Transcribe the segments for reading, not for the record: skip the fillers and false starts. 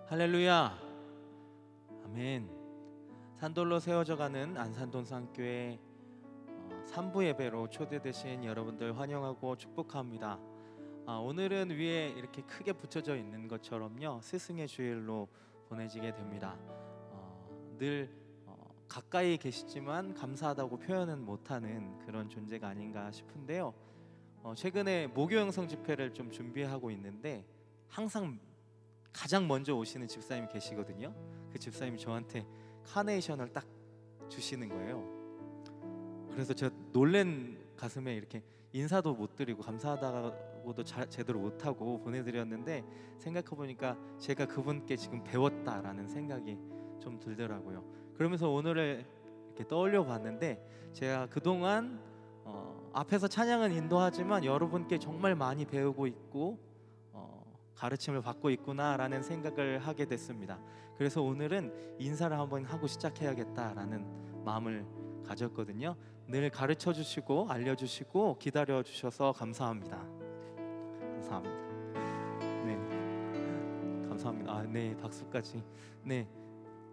할렐루야, 아멘. 산돌로 세워져가는 안산동산교회 3부 예배로 초대되신 여러분들 환영하고 축복합니다. 오늘은 위에 이렇게 크게 붙여져 있는 것처럼요, 스승의 주일로 보내지게 됩니다. 늘 가까이 계시지만 감사하다고 표현은 못하는 그런 존재가 아닌가 싶은데요. 최근에 목요 영성 집회를 좀 준비하고 있는데 항상 가장 먼저 오시는 집사님이 계시거든요. 그 집사님이 저한테 카네이션을 딱 주시는 거예요. 그래서 제가 놀란 가슴에 이렇게 인사도 못 드리고 감사하다고도 제대로 못하고 보내드렸는데, 생각해보니까 제가 그분께 지금 배웠다라는 생각이 좀 들더라고요. 그러면서 오늘을 이렇게 떠올려 봤는데, 제가 그동안 앞에서 찬양은 인도하지만 여러분께 정말 많이 배우고 있고 가르침을 받고 있구나라는 생각을 하게 됐습니다. 그래서 오늘은 인사를 한번 하고 시작해야겠다라는 마음을 가졌거든요. 늘 가르쳐 주시고 알려주시고 기다려 주셔서 감사합니다. 감사합니다. 네, 감사합니다. 네, 박수까지. 네,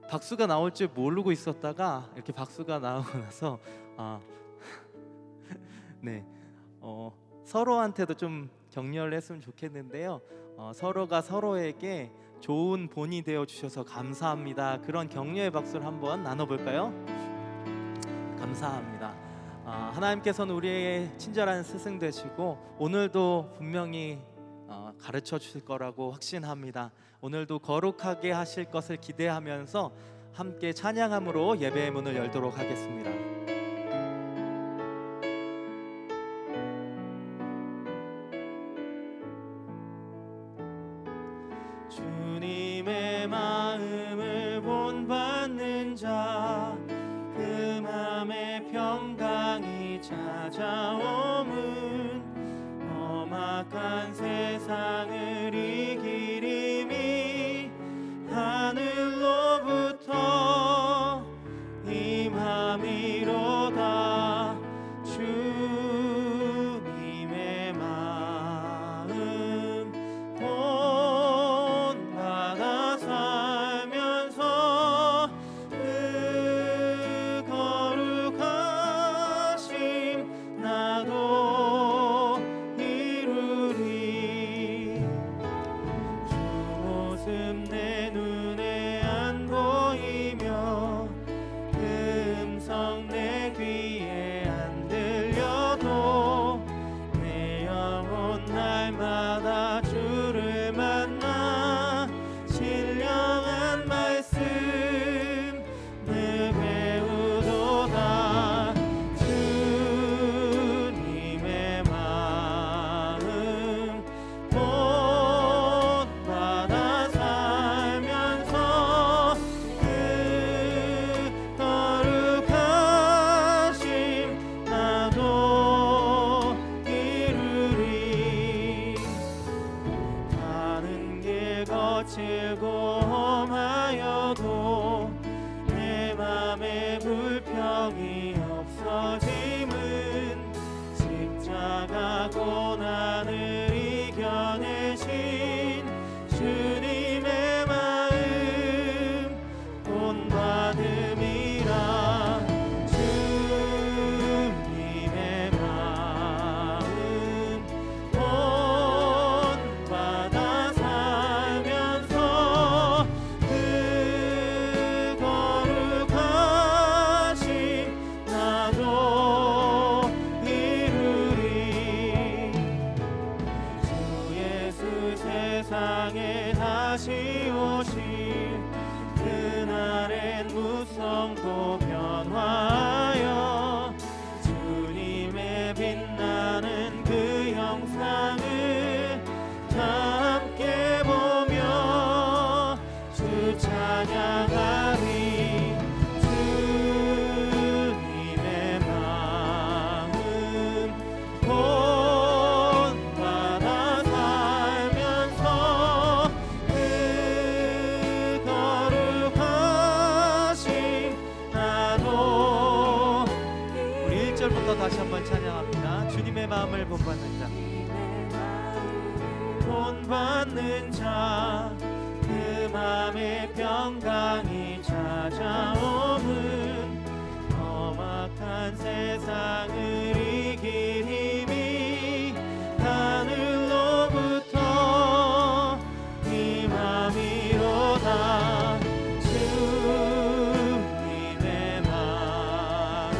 박수가 나올 줄 모르고 있었다가 이렇게 박수가 나오고 나서 네, 서로한테도 좀 격려를 했으면 좋겠는데요. 서로가 서로에게 좋은 본이 되어 주셔서 감사합니다. 그런 격려의 박수를 한번 나눠볼까요? 감사합니다. 하나님께서는 우리의 친절한 스승 되시고 오늘도 분명히 가르쳐 주실 거라고 확신합니다. 오늘도 거룩하게 하실 것을 기대하면서 함께 찬양함으로 예배의 문을 열도록 하겠습니다. 주님의 마음을 본받는 자, 그 맘에 평강이 찾아옴은 험악한 세상을 이길 힘이 하늘로부터 임함이로다. 주님의 마음 본받아 살면서 그 거룩하심 나도 이루리. 주 모습 내 눈에 안 보이며 그 음성 내 귀에 안 들려도 내 영혼 날마다 주를 만나 신령한 말씀 늘 배우도다. 주님의 마음 본받아 살면서 그 거룩하심 나도 이루리. 가는 길 거칠고 험하여도 내 맘에 불평이 없어짐은 십자가 고난을 이겨내신 주님의 마음 본받음이라. 주님의 마음 본받아 살면서 그 거룩하심 나도 이루리. 주 예수 세상에 다시 오실 그날엔 무성도 변화하여 주님의 빛나는 그 형상을 다 함께 보며 주 찬양하리. 주님의 마음 본받아 살면서 그 거룩하심 나도. 우리 1절부터 다시 한번 찬양합니다. 주님의 마음을 본받는 자, 본받는 자, 그 그 맘에 평강이 찾아오는 험악한 세상을 이길 힘이 하늘로부터 임함이로다. 주님의 마음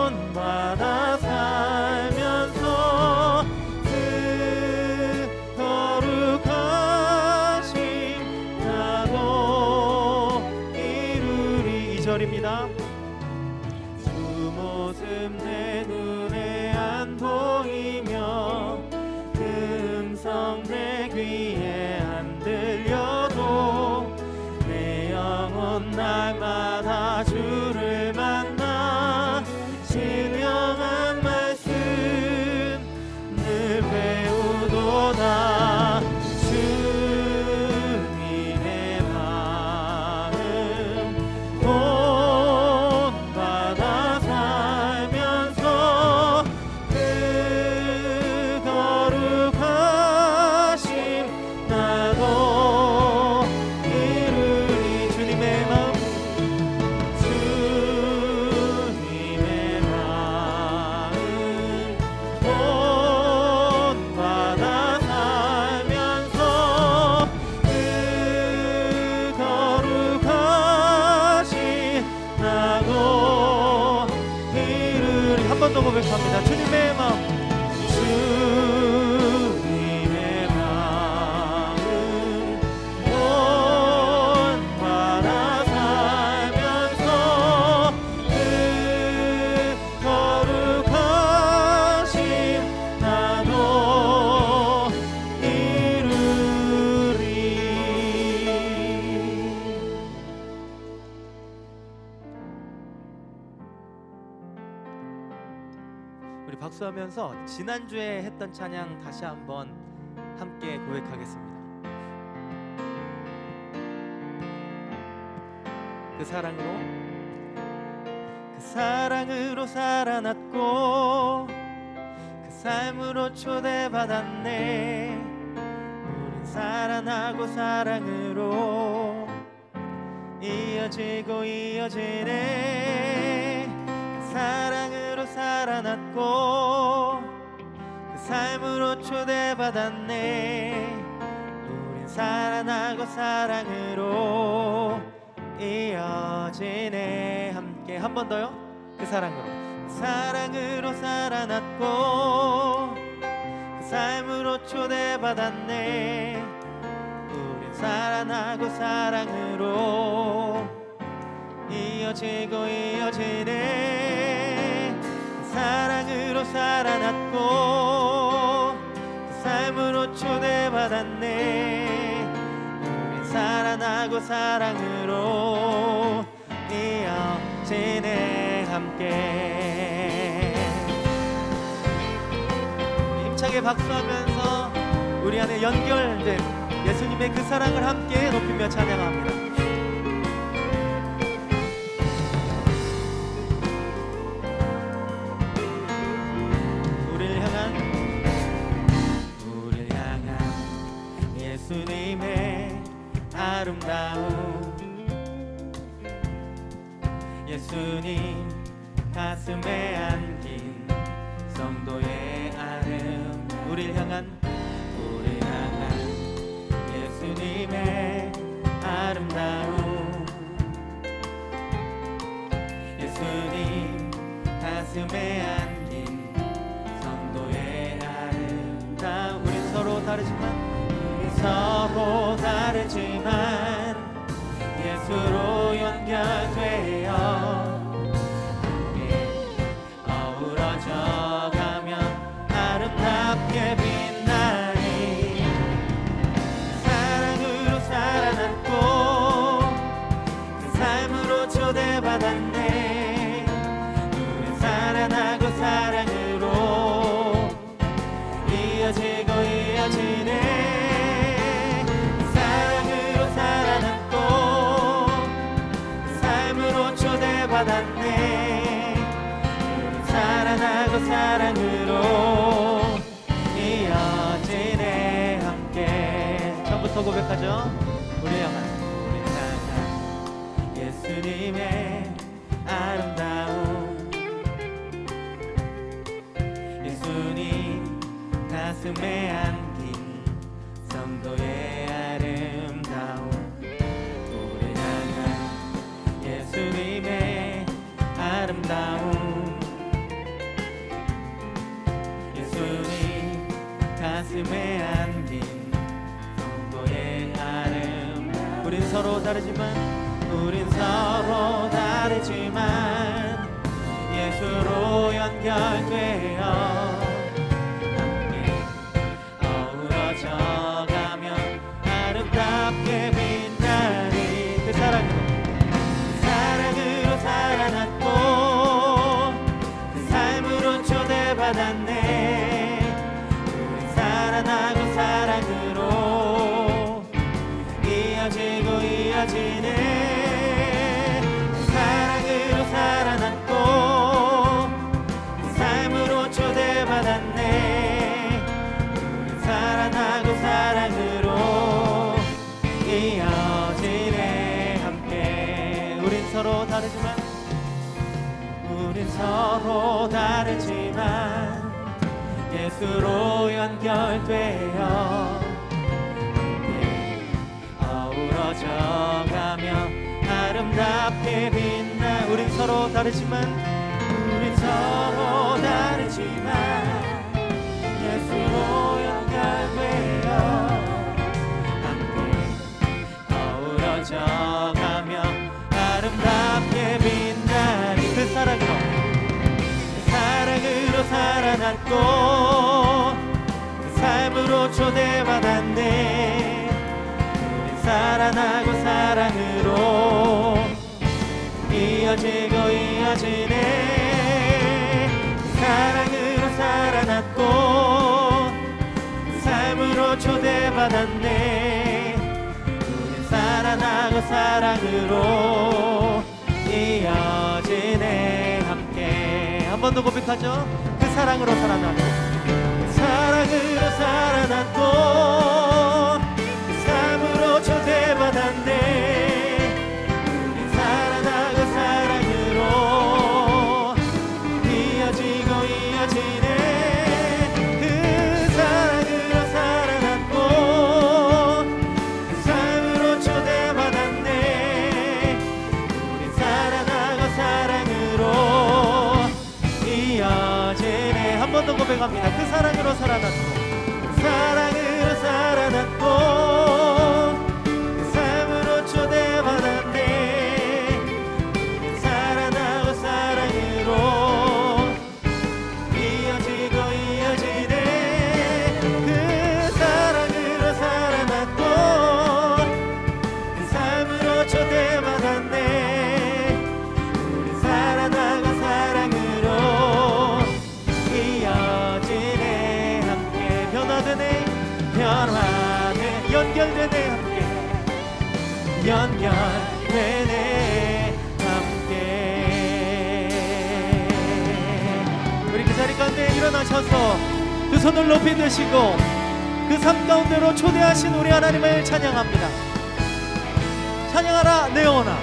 본받아 살면서 그 거룩하심 나도 이루리. 2절입니다. 주 모습 내 눈에 안 보이며 그 음성 내 귀에 안 들려도 내 영혼 날마다 주를 만나 신령한 말씀 늘 배우도다. 주님의 마음 본받아 살면서 그 거룩하심 나도 이루리. 주님의 마음 본받아 살면서 그 거룩하신 나도 이루리. 한 번 더 고백합니다. 주님의 마음 주님의 마음 본받아 살면서 그 거룩하신 나도 이루리. 우리 박수하면서 지난주에 했던 찬양 다시 한번 함께 고백하겠습니다. 그 사랑으로 살아났고 그 삶으로 초대받았네. 우린 살아나고 사랑으로 이어지고 이어지네. 그 사랑으로 살아났고 그 삶으로 초대받았네. 우린 살아나고 사랑으로 이어지네. 함께 한 번 더요. 그 사랑으로 살아났고 그 삶으로 초대받았네. 우린 살아나고 사랑으로 이어지고 이어지네. 그 사랑으로 살아났고 그 삶으로 초대받았네. 우린 살아나고 사랑으로 이어지네. 함께 힘차게 박수하면서 우리 안에 연결된 예수님의 그 사랑을 함께 높이며 찬양합니다. 우리를 향한 예수님의 아름다움, 예수님 가슴에 안긴 성도의 아름. 우리를 향한 예수님의 아름다움, 예수님 가슴에 안긴 성도의 아름다움. 우린 서로 다르지만 예수로 연결되어 어우러져 가면 아름답게 빛나리. 사랑으로 살아났고 그 삶으로 초대받았네. 우린 살아나고 사랑으로 이어지고 이어지네. 사랑으로 살아났고 그 삶으로 초대받았네. 우린 살아나고 사랑으로 이어지네. 함께 더 고백하죠. 우리 향한 예수님의 아름다움, 예수님 가슴에 안긴 성도의 아름다움, 우리 향한 예수님의 아름다움, 예수님 가슴에 안긴 성도의 아름다움. 우린 서로 다르지만 예수로 연결되어 함께 어우러져가며 아름답게 빛나리. 그 사랑으로 살아났고 그 삶으로 초대받았네. 우린 살아나고 사랑으로 이어지고 이어지네. 우린 서로 다르지만 예수로 연결되어 함께 어우러져가며 아름답게 빛나. 우린 서로 다르지만 예수로 연결되어 함께 어우러져가며 아름답게 빛나리. 그 사랑으로 살아났고 그 삶으로 초대받았네. 우린 살아나고 사랑으로 이어지고 이어지네. 그 사랑으로 살아났고 그 삶으로 초대받았네. 우린 살아나고 사랑으로 이어지네. 함께 한 번 더 고백하죠. 그 사랑으로 살아났고 그 삶으로 초대받았네. 우린 살아나고 사랑으로 이어지고 이어지네. 그 사랑으로 살아났고 그 삶으로 초대받았네. 우린 살아나고 사랑으로 이어지네. 한 번 더 고백합니다. 그 사랑으로 살아났고 그 삶으로 초대받았네. 살아나고 사랑으로 이어지고 이어지네. 그 사랑으로 살아났고 그 삶으로 초대받았네. 우리 살아나고 사랑으로 이어지네. 함께 변화되네. 연결되네. 함께 연결되네. 함께 우리 그 자리 가운데 일어나셔서 두 손을 높이 드시고 그 삶 가운데로 초대하신 우리 하나님을 찬양합니다. 찬양하라 내 영혼아.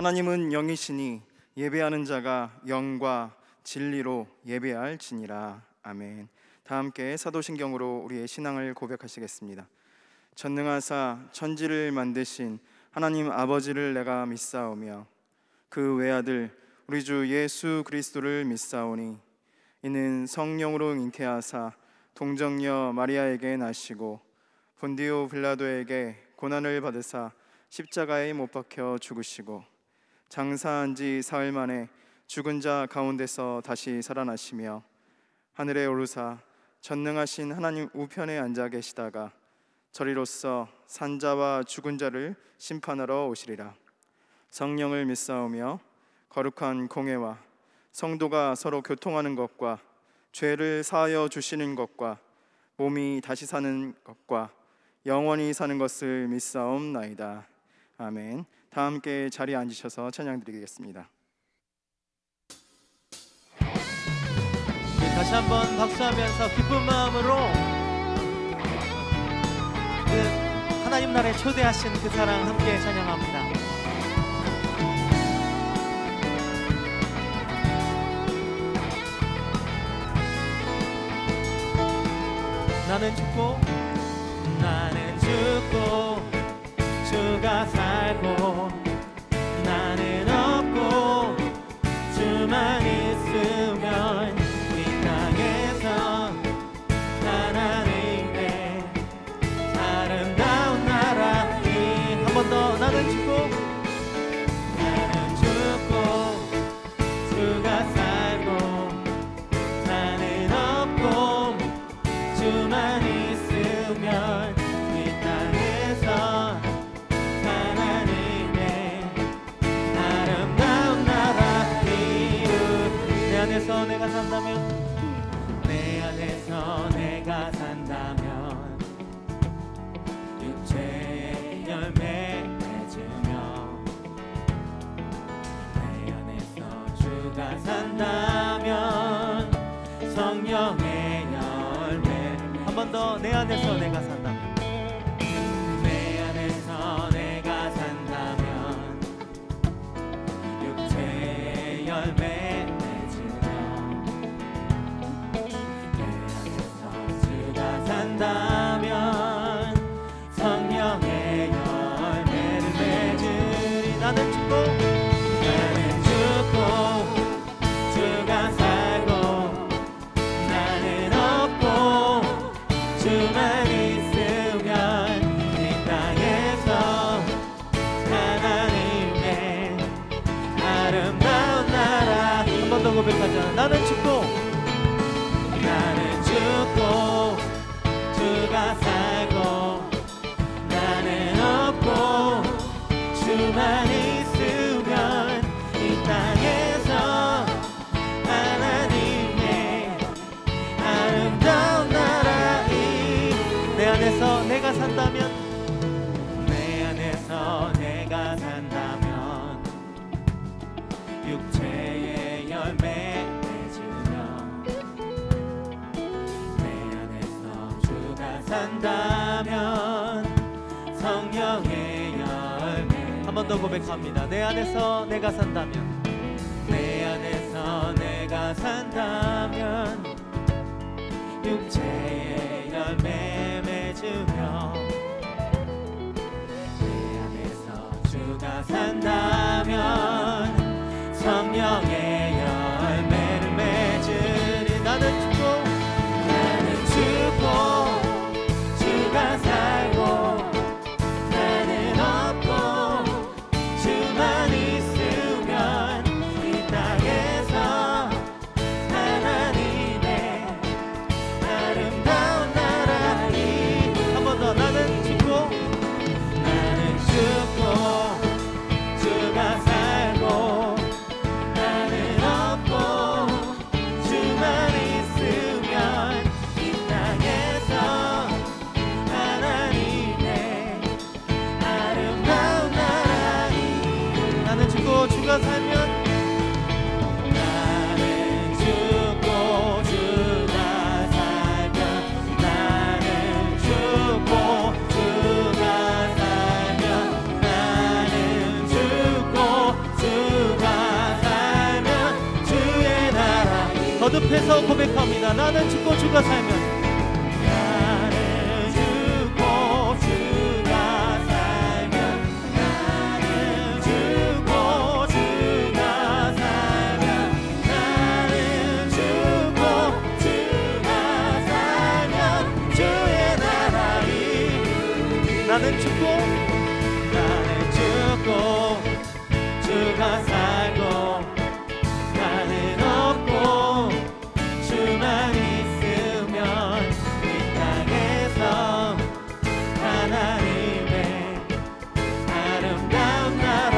하나님은 영이시니 예배하는 자가 영과 진리로 예배할지니라. 아멘. 다 함께 사도신경으로 우리의 신앙을 고백하시겠습니다. 전능하사 천지를 만드신 하나님 아버지를 내가 믿사오며 그 외아들 우리 주 예수 그리스도를 믿사오니 이는 성령으로 잉태하사 동정녀 마리아에게 나시고 본디오 빌라도에게 고난을 받으사 십자가에 못 박혀 죽으시고 장사한 지 사흘 만에 죽은 자 가운데서 다시 살아나시며 하늘에 오르사 전능하신 하나님 우편에 앉아 계시다가 저리로서 산자와 죽은 자를 심판하러 오시리라. 성령을 믿사오며 거룩한 공회와 성도가 서로 교통하는 것과 죄를 사하여 주시는 것과 몸이 다시 사는 것과 영원히 사는 것을 믿사옵나이다. 아멘. 다 함께 자리에 앉으셔서 찬양 드리겠습니다. 다시 한번 박수하면서 기쁜 마음으로 그 하나님 나라에 초대하신 그 사랑 함께 찬양합니다. 나는 죽고 주가 살고 나는 없고 주만 있으면 이 땅에서 하나님의 아름다운 나라니. 한 번 더. 나는 죽고 주가 살고 나는 없고 주만 있으면 이 땅에서 하나님의 아름다운 나라 이루. 내 안에서 내가 산다면, 내 안에서 내가 산다면 육체의 열매 맺으며, 내 안에서 주가 산다면 성령의 열매. 한 번 더. 내 안에서 내가 산다면, 내 안에서 내가 산다면 육체의 열매 맺으며, 내 안에서 주가 산다면 성령의 열매를 맺으리. 나는 죽고 주가 살고 나는 없고 주만 있으면 이 땅에서 하나님의 아름다운 나라. 한 번 더 고백하자. 나는 죽고 주가 살고 나는 없고 주만 있으면 이 땅에서 하나님의 아름다운 나라이. 내 안에서 내가 산다면, 내 안에서 내가 산다면 육체의 열매 맺으며, 내 안에서 주가 산다면 성령의 열매. 한 번 더 고백합니다. 내 안에서 내가 산다면, 내 안에서 내가 산다면 육체의 열매 맺으며, 내 안에서 주가 산다면 성령의 열매를 맺으리. 나는 죽고 주가 살고 나는 없고 주만 있으면 이 땅에서 하나님의 앞에서 고백합니다. 나는 죽고 주가 살면, 나는 죽고 주가 살면, 나는 죽고 주가 살면, 나는 죽고 주가 살면 주의 나라 이루리. 나는 죽고 주가 살고, 나는 없고 주만 있으면 이 땅에서 하나님의 아름다운 나라.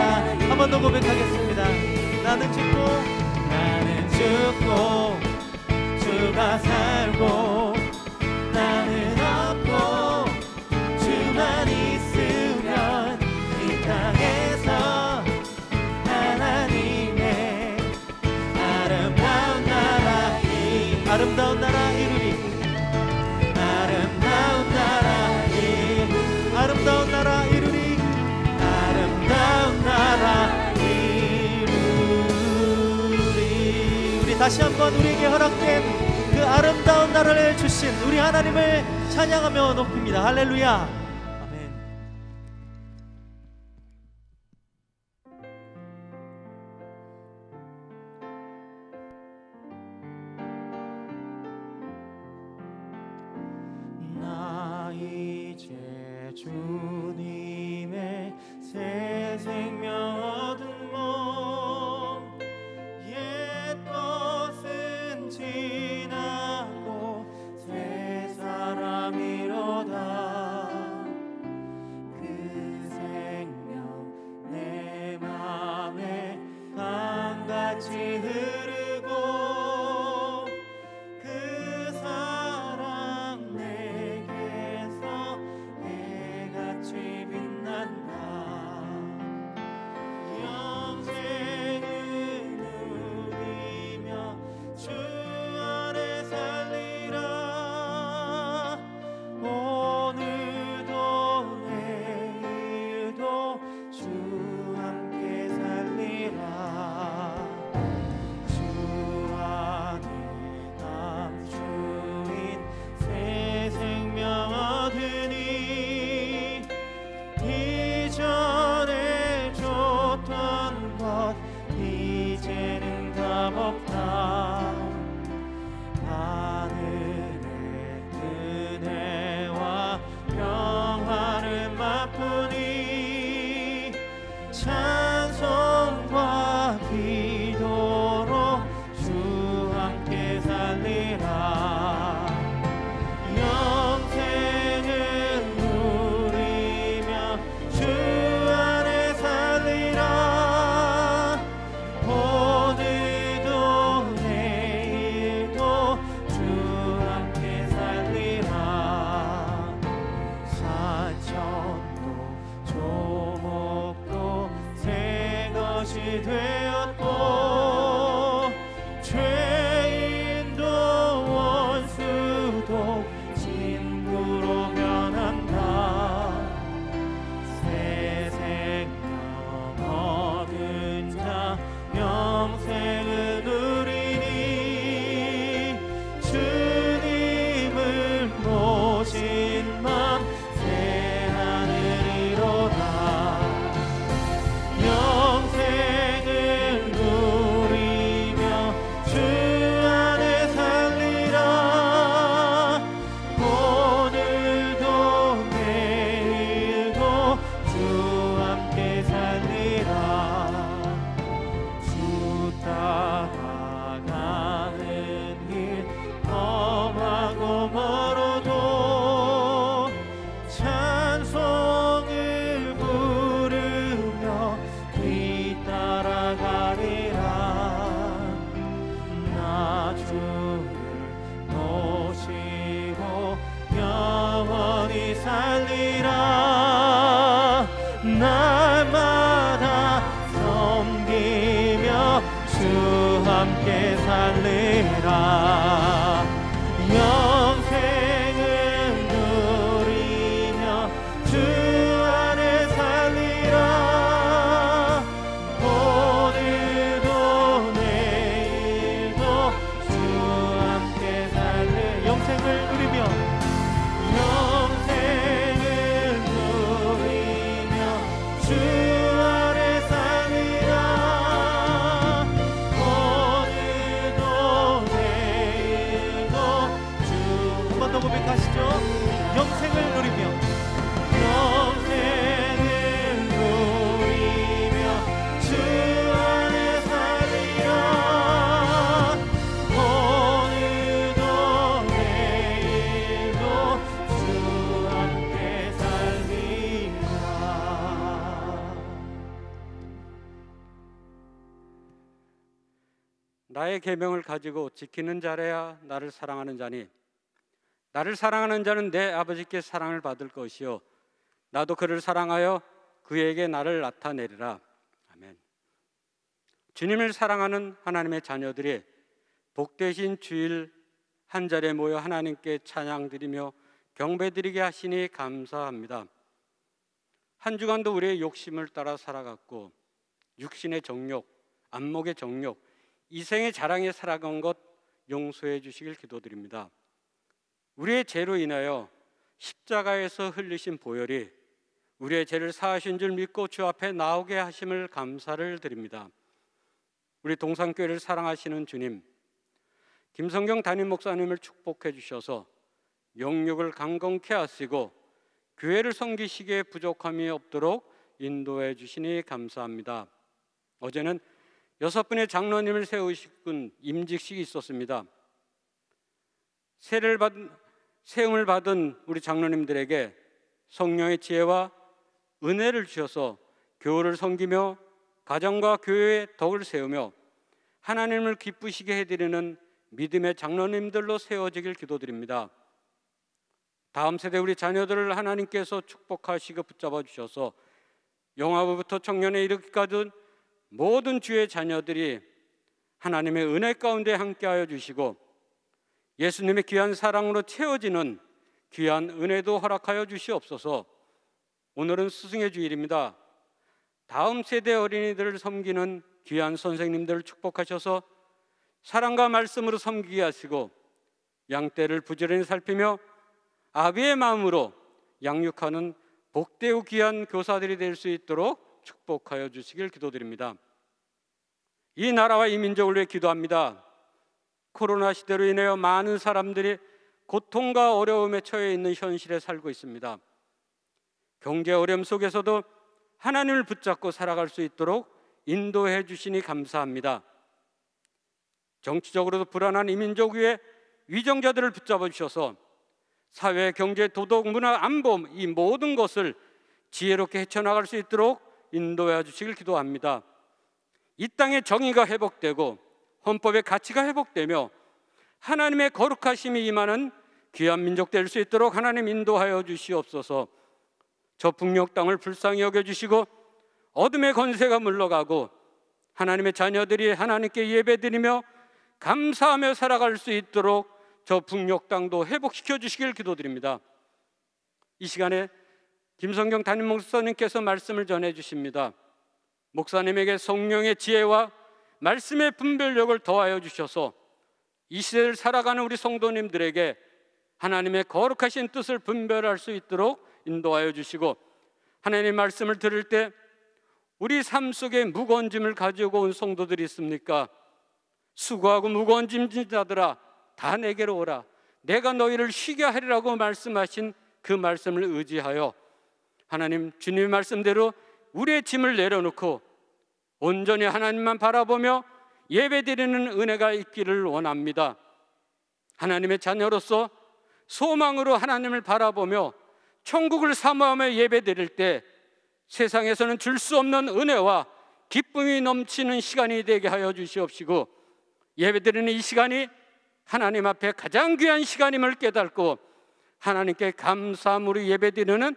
한 번 더 고백하겠습니다. 나는 죽고 주가 살고, 나는 없고 주만 있으면 이 땅에서 하나님의 아름다운 나라 이루리. 아름다운 나라 이루리. 아름다운 나라 이루리. 아름다운 나라 이루리. 우리 다시 한번 우리에게 허락된 그 아름다운 나라를 주신 우리 하나님을 찬양하며 높입니다. 할렐루야. 주님의 새 생명 얻은 몸, 옛 것은 지나고 새 사람이로다. 그 생명 내 맘에 강같이 흐르고, 그 사랑 내게서 해같이 빛난다. 영생을 누리며 주 안에 살리라. 오늘도 내일도 주 함께 살리라. 주 안에 감추인 새 생명 얻으니, 이전에 줬던 것 이제는 값없다. 하늘의 은혜와 평화를 맛보니, 찬송과 기도로 주 함께 살리라. 영생을 누리며 주 안에 살리라. 오늘도 내일도 주 함께 살리라. 산천도 조목도 새 것이 되었고, 죄인도 원수도 친구로 변한다. 새 생명 얻은 자 영생을 누리니, 주님을 모신 맘 새 하늘이로다. 영생을 누리며 주 안에 살리라. 오늘도 내일도 주 함께 살리라. 주 따라가는 길 험하고 멀어도 찬송을 부르며 뒤따라가리라. 나 주를 모시고 영원히 살리라. 날마다 섬기며 주 함께 살리라. 영생을 누리며 주 안에 살리라. 오늘도 내일도 주 번 더 고백하시죠. 영생을 누리며 영생을 누리며 주 안에 살리라. 오늘도 내일도 주 함께 살리라. 나의 계명을 가지고 지키는 자라야 나를 사랑하는 자니 나를 사랑하는 자는 내 아버지께 사랑을 받을 것이요 나도 그를 사랑하여 그에게 나를 나타내리라. 아멘. 주님을 사랑하는 하나님의 자녀들이 복되신 주일 한 자리에 모여 하나님께 찬양드리며 경배드리게 하시니 감사합니다. 한 주간도 우리의 욕심을 따라 살아갔고 육신의 정욕, 안목의 정욕, 이생의 자랑에 살아간 것 용서해 주시길 기도드립니다. 우리의 죄로 인하여 십자가에서 흘리신 보혈이 우리의 죄를 사하신 줄 믿고 주 앞에 나오게 하심을 감사를 드립니다. 우리 동산교회를 사랑하시는 주님, 김성경 담임 목사님을 축복해 주셔서 영육을 강건케 하시고 교회를 섬기시기에 부족함이 없도록 인도해 주시니 감사합니다. 어제는 6분의 장로님을 세우신 임직식이 있었습니다. 세움을 받은 우리 장로님들에게 성령의 지혜와 은혜를 주셔서 교회를 섬기며 가정과 교회의 덕을 세우며 하나님을 기쁘시게 해드리는 믿음의 장로님들로 세워지길 기도드립니다. 다음 세대 우리 자녀들을 하나님께서 축복하시고 붙잡아 주셔서 영아부부터 청년에 이르기까지 모든 주의 자녀들이 하나님의 은혜 가운데 함께하여 주시고 예수님의 귀한 사랑으로 채워지는 귀한 은혜도 허락하여 주시옵소서. 오늘은 스승의 주일입니다. 다음 세대 어린이들을 섬기는 귀한 선생님들을 축복하셔서 사랑과 말씀으로 섬기게 하시고 양떼를 부지런히 살피며 아비의 마음으로 양육하는 복되고 귀한 교사들이 될 수 있도록 축복하여 주시길 기도드립니다. 이 나라와 이 민족을 위해 기도합니다. 코로나 시대로 인하여 많은 사람들이 고통과 어려움에 처해 있는 현실에 살고 있습니다. 경제 어려움 속에서도 하나님을 붙잡고 살아갈 수 있도록 인도해 주시니 감사합니다. 정치적으로도 불안한 이 민족 위에 위정자들을 붙잡아 주셔서 사회, 경제, 도덕, 문화, 안보 이 모든 것을 지혜롭게 헤쳐나갈 수 있도록 인도해 주시길 기도합니다. 이 땅의 정의가 회복되고 헌법의 가치가 회복되며 하나님의 거룩하심이 임하는 귀한 민족 될 수 있도록 하나님 인도하여 주시옵소서. 저 북녘 땅을 불쌍히 여겨주시고 어둠의 권세가 물러가고 하나님의 자녀들이 하나님께 예배드리며 감사하며 살아갈 수 있도록 저 북녘 땅도 회복시켜 주시길 기도드립니다. 이 시간에 김성경 담임 목사님께서 말씀을 전해 주십니다. 목사님에게 성령의 지혜와 말씀의 분별력을 더하여 주셔서 이 시대를 살아가는 우리 성도님들에게 하나님의 거룩하신 뜻을 분별할 수 있도록 인도하여 주시고 하나님의 말씀을 들을 때 우리 삶 속에 무거운 짐을 가지고 온 성도들이 있습니까? 수고하고 무거운 짐진 자들아 다 내게로 오라. 내가 너희를 쉬게 하리라고 말씀하신 그 말씀을 의지하여 하나님 주님의 말씀대로 우리의 짐을 내려놓고 온전히 하나님만 바라보며 예배드리는 은혜가 있기를 원합니다. 하나님의 자녀로서 소망으로 하나님을 바라보며 천국을 사모하며 예배드릴 때 세상에서는 줄 수 없는 은혜와 기쁨이 넘치는 시간이 되게 하여 주시옵시고 예배드리는 이 시간이 하나님 앞에 가장 귀한 시간임을 깨닫고 하나님께 감사함으로 예배드리는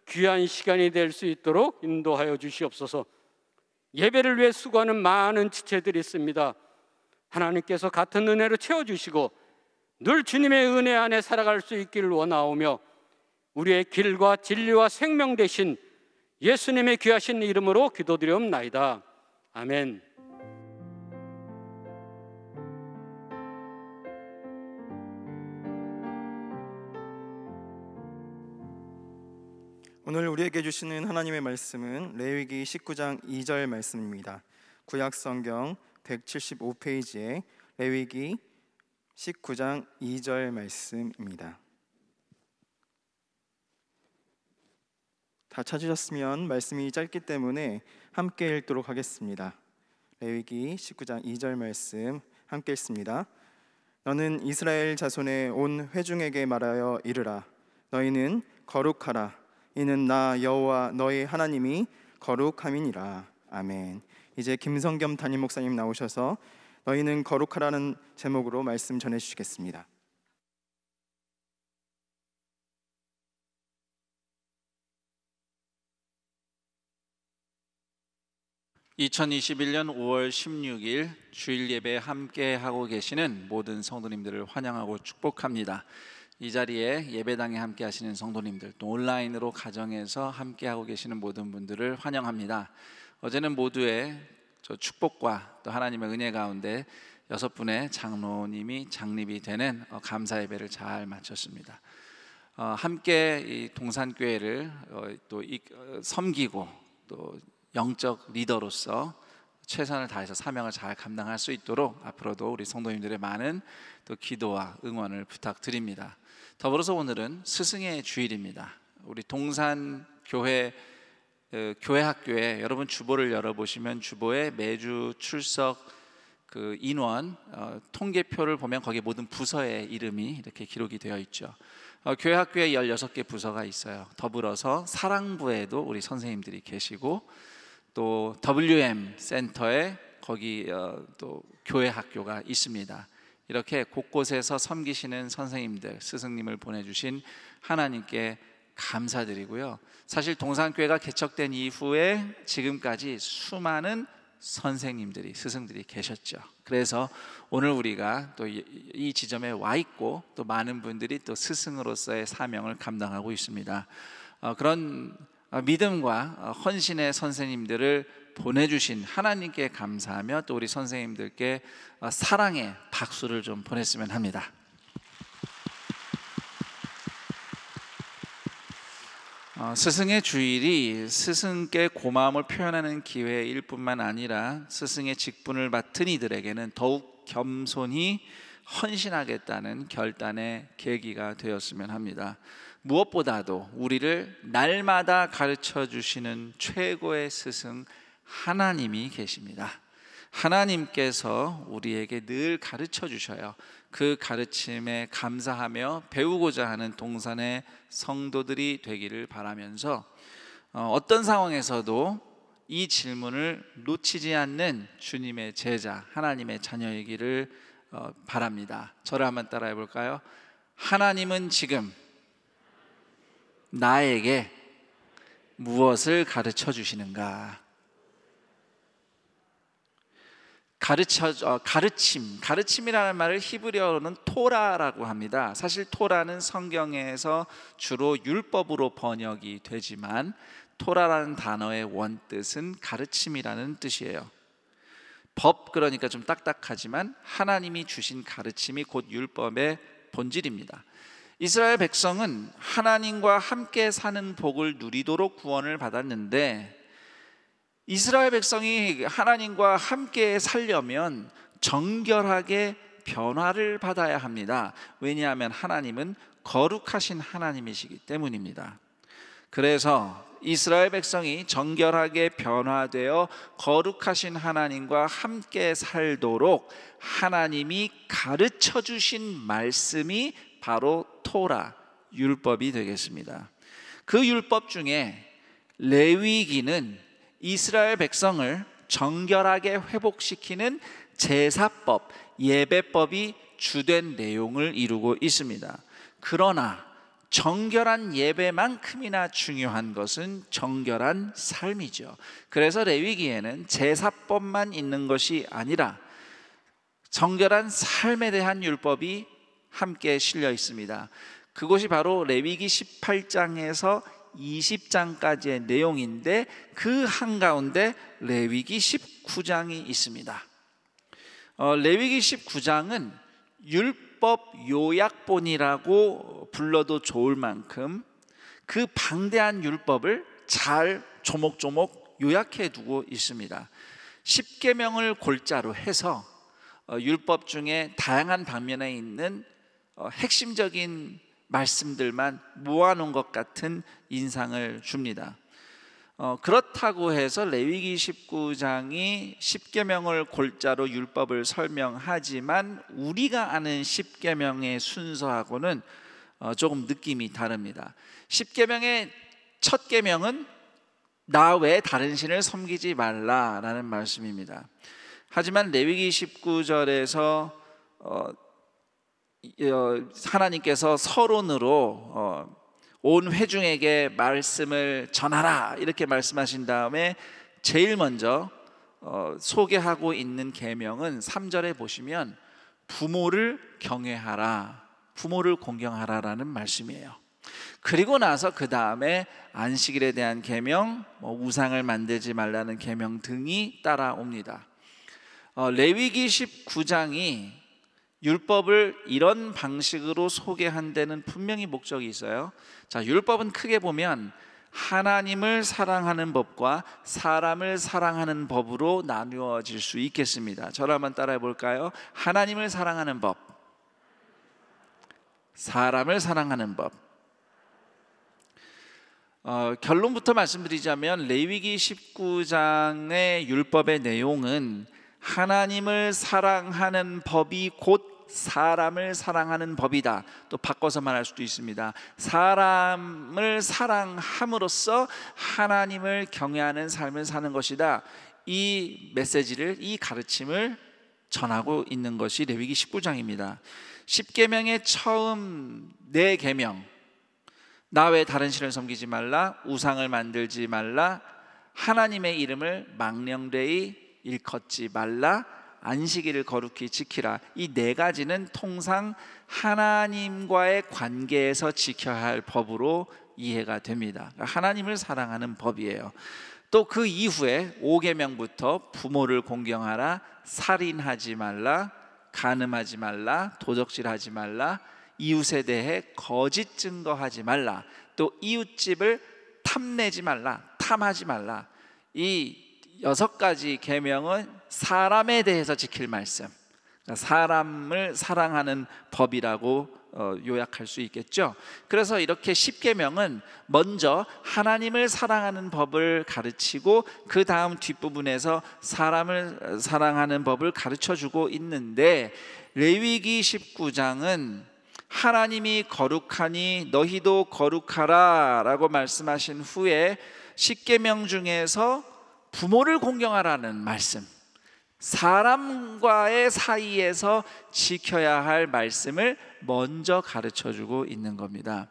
귀한 시간이 될 수 있도록 인도하여 주시옵소서. 예배를 위해 수고하는 많은 지체들이 있습니다. 하나님께서 같은 은혜로 채워주시고 늘 주님의 은혜 안에 살아갈 수 있기를 원하오며 우리의 길과 진리와 생명 되신 예수님의 귀하신 이름으로 기도드리옵나이다. 아멘. 오늘 우리에게 주시는 하나님의 말씀은 레위기 19장 2절 말씀입니다. 구약성경 175페이지에 레위기 19장 2절 말씀입니다. 다 찾으셨으면 말씀이 짧기 때문에 함께 읽도록 하겠습니다. 레위기 19장 2절 말씀 함께 읽습니다. 너는 이스라엘 자손의 온 회중에게 말하여 이르라. 너희는 거룩하라. 이는 나 여호와 너희 하나님이 거룩함이니라. 아멘. 이제 김성겸 담임 목사님 나오셔서 너희는 거룩하라는 제목으로 말씀 전해주시겠습니다. 2021년 5월 16일 주일 예배 함께 하고 계시는 모든 성도님들을 환영하고 축복합니다. 이 자리에 예배당에 함께 하시는 성도님들, 또 온라인으로 가정에서 함께 하고 계시는 모든 분들을 환영합니다. 어제는 모두의 저 축복과 또 하나님의 은혜 가운데 6분의 장로님이 장립이 되는 감사 예배를 잘 마쳤습니다. 함께 이 동산교회를 또 섬기고 또 영적 리더로서 최선을 다해서 사명을 잘 감당할 수 있도록 앞으로도 우리 성도님들의 많은 또 기도와 응원을 부탁드립니다. 더불어서 오늘은 스승의 주일입니다. 우리 동산 교회 학교에 여러분 주보를 열어보시면 주보에 매주 출석 그 인원 통계표를 보면 거기에 모든 부서의 이름이 이렇게 기록이 되어 있죠. 교회 학교에 16개 부서가 있어요. 더불어서 사랑부에도 우리 선생님들이 계시고 또 WM 센터에 거기 또 교회 학교가 있습니다. 이렇게 곳곳에서 섬기시는 선생님들, 스승님을 보내주신 하나님께 감사드리고요. 사실 동산교회가 개척된 이후에 지금까지 수많은 선생님들이, 스승들이 계셨죠. 그래서 오늘 우리가 또 이 지점에 와 있고 또 많은 분들이 또 스승으로서의 사명을 감당하고 있습니다. 그런 믿음과 헌신의 선생님들을 보내주신 하나님께 감사하며 또 우리 선생님들께 사랑의 박수를 좀 보냈으면 합니다. 스승의 주일이 스승께 고마움을 표현하는 기회일 뿐만 아니라 스승의 직분을 맡은 이들에게는 더욱 겸손히 헌신하겠다는 결단의 계기가 되었으면 합니다. 무엇보다도 우리를 날마다 가르쳐 주시는 최고의 스승 하나님이 계십니다. 하나님께서 우리에게 늘 가르쳐 주셔요. 그 가르침에 감사하며 배우고자 하는 동산의 성도들이 되기를 바라면서 어떤 상황에서도 이 질문을 놓치지 않는 주님의 제자, 하나님의 자녀이기를 바랍니다. 저를 한번 따라해 볼까요? 하나님은 지금 나에게 무엇을 가르쳐 주시는가? 가르침이라는 말을 히브리어로는 토라라고 합니다. 사실 토라는 성경에서 주로 율법으로 번역이 되지만 토라라는 단어의 원뜻은 가르침이라는 뜻이에요. 법, 그러니까 좀 딱딱하지만 하나님이 주신 가르침이 곧 율법의 본질입니다. 이스라엘 백성은 하나님과 함께 사는 복을 누리도록 구원을 받았는데 이스라엘 백성이 하나님과 함께 살려면 정결하게 변화를 받아야 합니다. 왜냐하면 하나님은 거룩하신 하나님이시기 때문입니다. 그래서 이스라엘 백성이 정결하게 변화되어 거룩하신 하나님과 함께 살도록 하나님이 가르쳐 주신 말씀이 바로 토라, 율법이 되겠습니다. 그 율법 중에 레위기는 이스라엘 백성을 정결하게 회복시키는 제사법, 예배법이 주된 내용을 이루고 있습니다. 그러나 정결한 예배만큼이나 중요한 것은 정결한 삶이죠. 그래서 레위기에는 제사법만 있는 것이 아니라 정결한 삶에 대한 율법이 함께 실려 있습니다. 그것이 바로 레위기 18장에서 20장까지의 내용인데 그 한가운데 레위기 19장이 있습니다. 레위기 19장은 율법 요약본이라고 불러도 좋을 만큼 그 방대한 율법을 잘 조목조목 요약해 두고 있습니다. 10계명을 골자로 해서 율법 중에 다양한 방면에 있는 핵심적인 말씀들만 모아놓은 것 같은 인상을 줍니다. 그렇다고 해서 레위기 19장이 10계명을 골자로 율법을 설명하지만 우리가 아는 10계명의 순서하고는 조금 느낌이 다릅니다. 10계명의 첫 계명은 나 외에 다른 신을 섬기지 말라라는 말씀입니다. 하지만 레위기 19절에서 하나님께서 서론으로 온 회중에게 말씀을 전하라 이렇게 말씀하신 다음에 제일 먼저 소개하고 있는 계명은 3절에 보시면 부모를 경외하라, 부모를 공경하라라는 말씀이에요. 그리고 나서 그 다음에 안식일에 대한 계명, 우상을 만들지 말라는 계명 등이 따라옵니다. 레위기 19장이 율법을 이런 방식으로 소개한 데는 분명히 목적이 있어요. 자, 율법은 크게 보면 하나님을 사랑하는 법과 사람을 사랑하는 법으로 나누어질 수 있겠습니다. 저를 한번 따라해 볼까요? 하나님을 사랑하는 법, 사람을 사랑하는 법. 결론부터 말씀드리자면 레위기 19장의 율법의 내용은 하나님을 사랑하는 법이 곧 사람을 사랑하는 법이다. 또 바꿔서 말할 수도 있습니다. 사람을 사랑함으로써 하나님을 경외하는 삶을 사는 것이다. 이 메시지를, 이 가르침을 전하고 있는 것이 레위기 19장입니다. 10계명의 처음 4계명, 나 외에 다른 신을 섬기지 말라, 우상을 만들지 말라, 하나님의 이름을 망령되이 일컫지 말라, 안식일을 거룩히 지키라. 이 4가지는 통상 하나님과의 관계에서 지켜야 할 법으로 이해가 됩니다. 하나님을 사랑하는 법이에요. 또 그 이후에 5계명부터 부모를 공경하라, 살인하지 말라, 간음하지 말라, 도적질하지 말라, 이웃에 대해 거짓 증거하지 말라, 또 이웃집을 탐내지 말라, 탐하지 말라. 이 6가지 계명은 사람에 대해서 지킬 말씀, 사람을 사랑하는 법이라고 요약할 수 있겠죠. 그래서 이렇게 10계명은 먼저 하나님을 사랑하는 법을 가르치고 그 다음 뒷부분에서 사람을 사랑하는 법을 가르쳐주고 있는데, 레위기 19장은 하나님이 거룩하니 너희도 거룩하라 라고 말씀하신 후에 10계명 중에서 부모를 공경하라는 말씀, 사람과의 사이에서 지켜야 할 말씀을 먼저 가르쳐주고 있는 겁니다.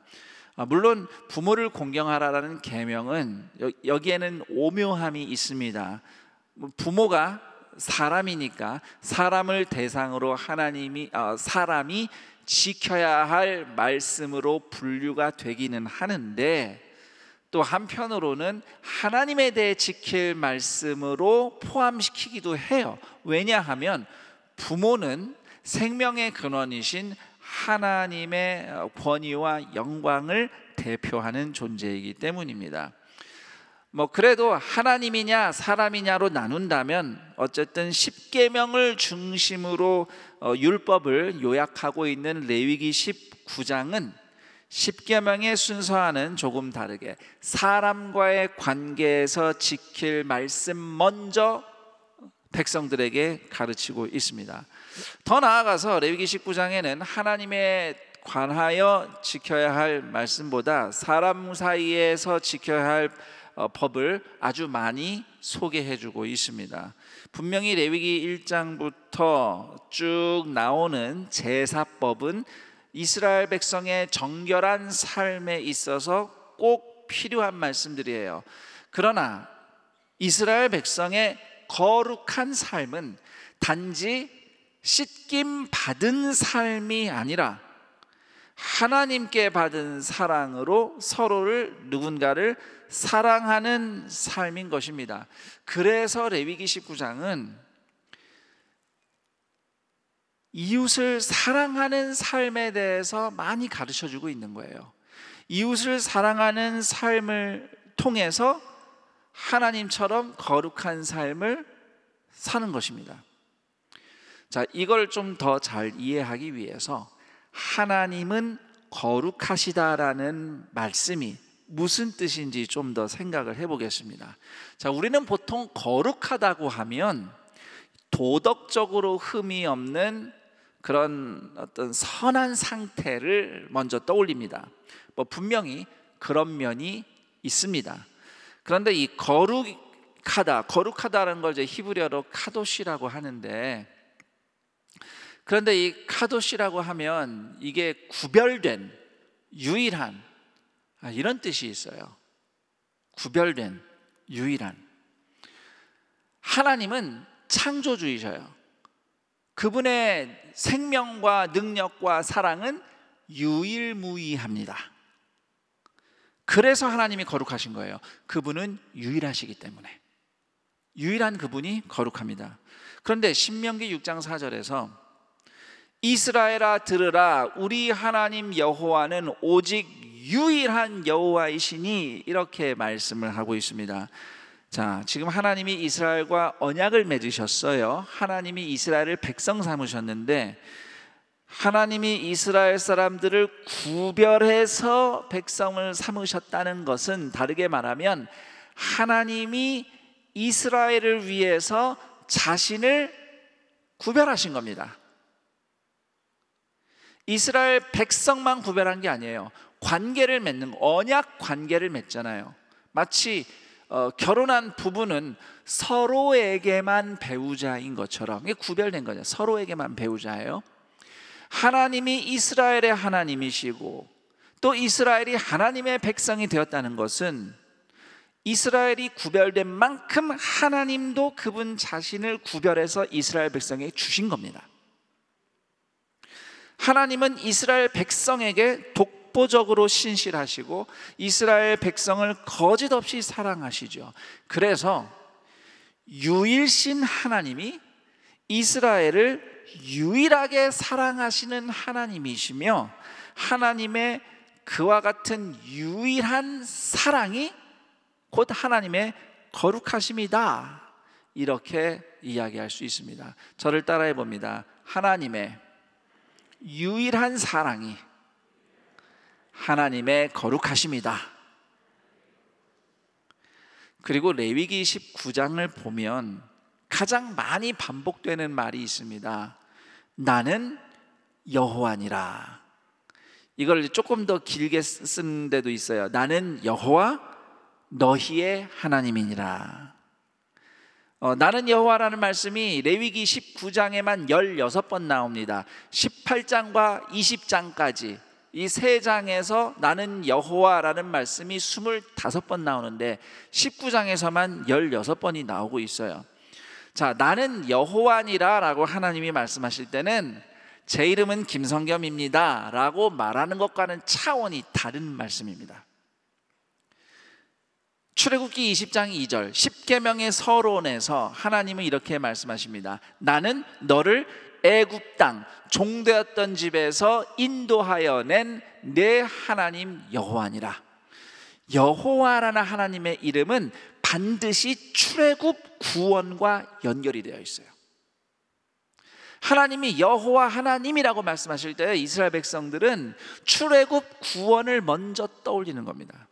물론 부모를 공경하라라는 계명은 여기에는 오묘함이 있습니다. 부모가 사람이니까 사람을 대상으로 사람이 지켜야 할 말씀으로 분류가 되기는 하는데, 또 한편으로는 하나님에 대해 지킬 말씀으로 포함시키기도 해요. 왜냐하면 부모는 생명의 근원이신 하나님의 권위와 영광을 대표하는 존재이기 때문입니다. 그래도 하나님이냐 사람이냐로 나눈다면 어쨌든 10계명을 중심으로 율법을 요약하고 있는 레위기 19장은 10계명의 순서와는 조금 다르게 사람과의 관계에서 지킬 말씀 먼저 백성들에게 가르치고 있습니다. 더 나아가서 레위기 19장에는 하나님에 관하여 지켜야 할 말씀보다 사람 사이에서 지켜야 할 법을 아주 많이 소개해주고 있습니다. 분명히 레위기 1장부터 쭉 나오는 제사법은 이스라엘 백성의 정결한 삶에 있어서 꼭 필요한 말씀들이에요. 그러나 이스라엘 백성의 거룩한 삶은 단지 씻김 받은 삶이 아니라 하나님께 받은 사랑으로 서로를, 누군가를 사랑하는 삶인 것입니다. 그래서 레위기 19장은 이웃을 사랑하는 삶에 대해서 많이 가르쳐주고 있는 거예요. 이웃을 사랑하는 삶을 통해서 하나님처럼 거룩한 삶을 사는 것입니다. 자, 이걸 좀 더 잘 이해하기 위해서 하나님은 거룩하시다라는 말씀이 무슨 뜻인지 좀 더 생각을 해보겠습니다. 자, 우리는 보통 거룩하다고 하면 도덕적으로 흠이 없는 그런 어떤 선한 상태를 먼저 떠올립니다. 뭐 분명히 그런 면이 있습니다. 그런데 이 거룩하다는 걸 이제 히브리어로 카도시라고 하는데, 그런데 이 카도시라고 하면 이게 구별된, 유일한, 이런 뜻이 있어요. 구별된, 유일한. 하나님은 창조주이셔요. 그분의 생명과 능력과 사랑은 유일무이합니다. 그래서 하나님이 거룩하신 거예요. 그분은 유일하시기 때문에. 유일한 그분이 거룩합니다. 그런데 신명기 6장 4절에서 이스라엘아 들으라, 우리 하나님 여호와는 오직 유일한 여호와이시니, 이렇게 말씀을 하고 있습니다. 자, 지금 하나님이 이스라엘과 언약을 맺으셨어요. 하나님이 이스라엘을 백성 삼으셨는데, 하나님이 이스라엘 사람들을 구별해서 백성을 삼으셨다는 것은, 다르게 말하면 하나님이 이스라엘을 위해서 자신을 구별하신 겁니다. 이스라엘 백성만 구별한 게 아니에요. 관계를 맺는, 언약 관계를 맺잖아요. 마치 결혼한 부부는 서로에게만 배우자인 것처럼, 이게 구별된 거죠. 서로에게만 배우자예요. 하나님이 이스라엘의 하나님이시고 또 이스라엘이 하나님의 백성이 되었다는 것은, 이스라엘이 구별된 만큼 하나님도 그분 자신을 구별해서 이스라엘 백성에게 주신 겁니다. 하나님은 이스라엘 백성에게 독보적으로 신실하시고 이스라엘 백성을 거짓 없이 사랑하시죠. 그래서 유일신 하나님이 이스라엘을 유일하게 사랑하시는 하나님이시며, 하나님의 그와 같은 유일한 사랑이 곧 하나님의 거룩하심이다, 이렇게 이야기할 수 있습니다. 저를 따라해 봅니다. 하나님의 유일한 사랑이 하나님의 거룩하심이다. 그리고 레위기 19장을 보면 가장 많이 반복되는 말이 있습니다. 나는 여호와니라. 이걸 조금 더 길게 쓴 데도 있어요. 나는 여호와 너희의 하나님이니라. 나는 여호와라는 말씀이 레위기 19장에만 16번 나옵니다. 18장과 20장까지 이 세 장에서 나는 여호와라는 말씀이 25번 나오는데 19장에서만 16번이 나오고 있어요. 자, 나는 여호와니라 라고 하나님이 말씀하실 때는 제 이름은 김성겸입니다 라고 말하는 것과는 차원이 다른 말씀입니다. 출애굽기 20장 2절 십계명의 서론에서 하나님은 이렇게 말씀하십니다. 나는 너를 애굽 땅 종되었던 집에서 인도하여 낸 내 하나님 여호와니라. 여호와라는 하나님의 이름은 반드시 출애굽 구원과 연결이 되어 있어요. 하나님이 여호와 하나님이라고 말씀하실 때 이스라엘 백성들은 출애굽 구원을 먼저 떠올리는 겁니다.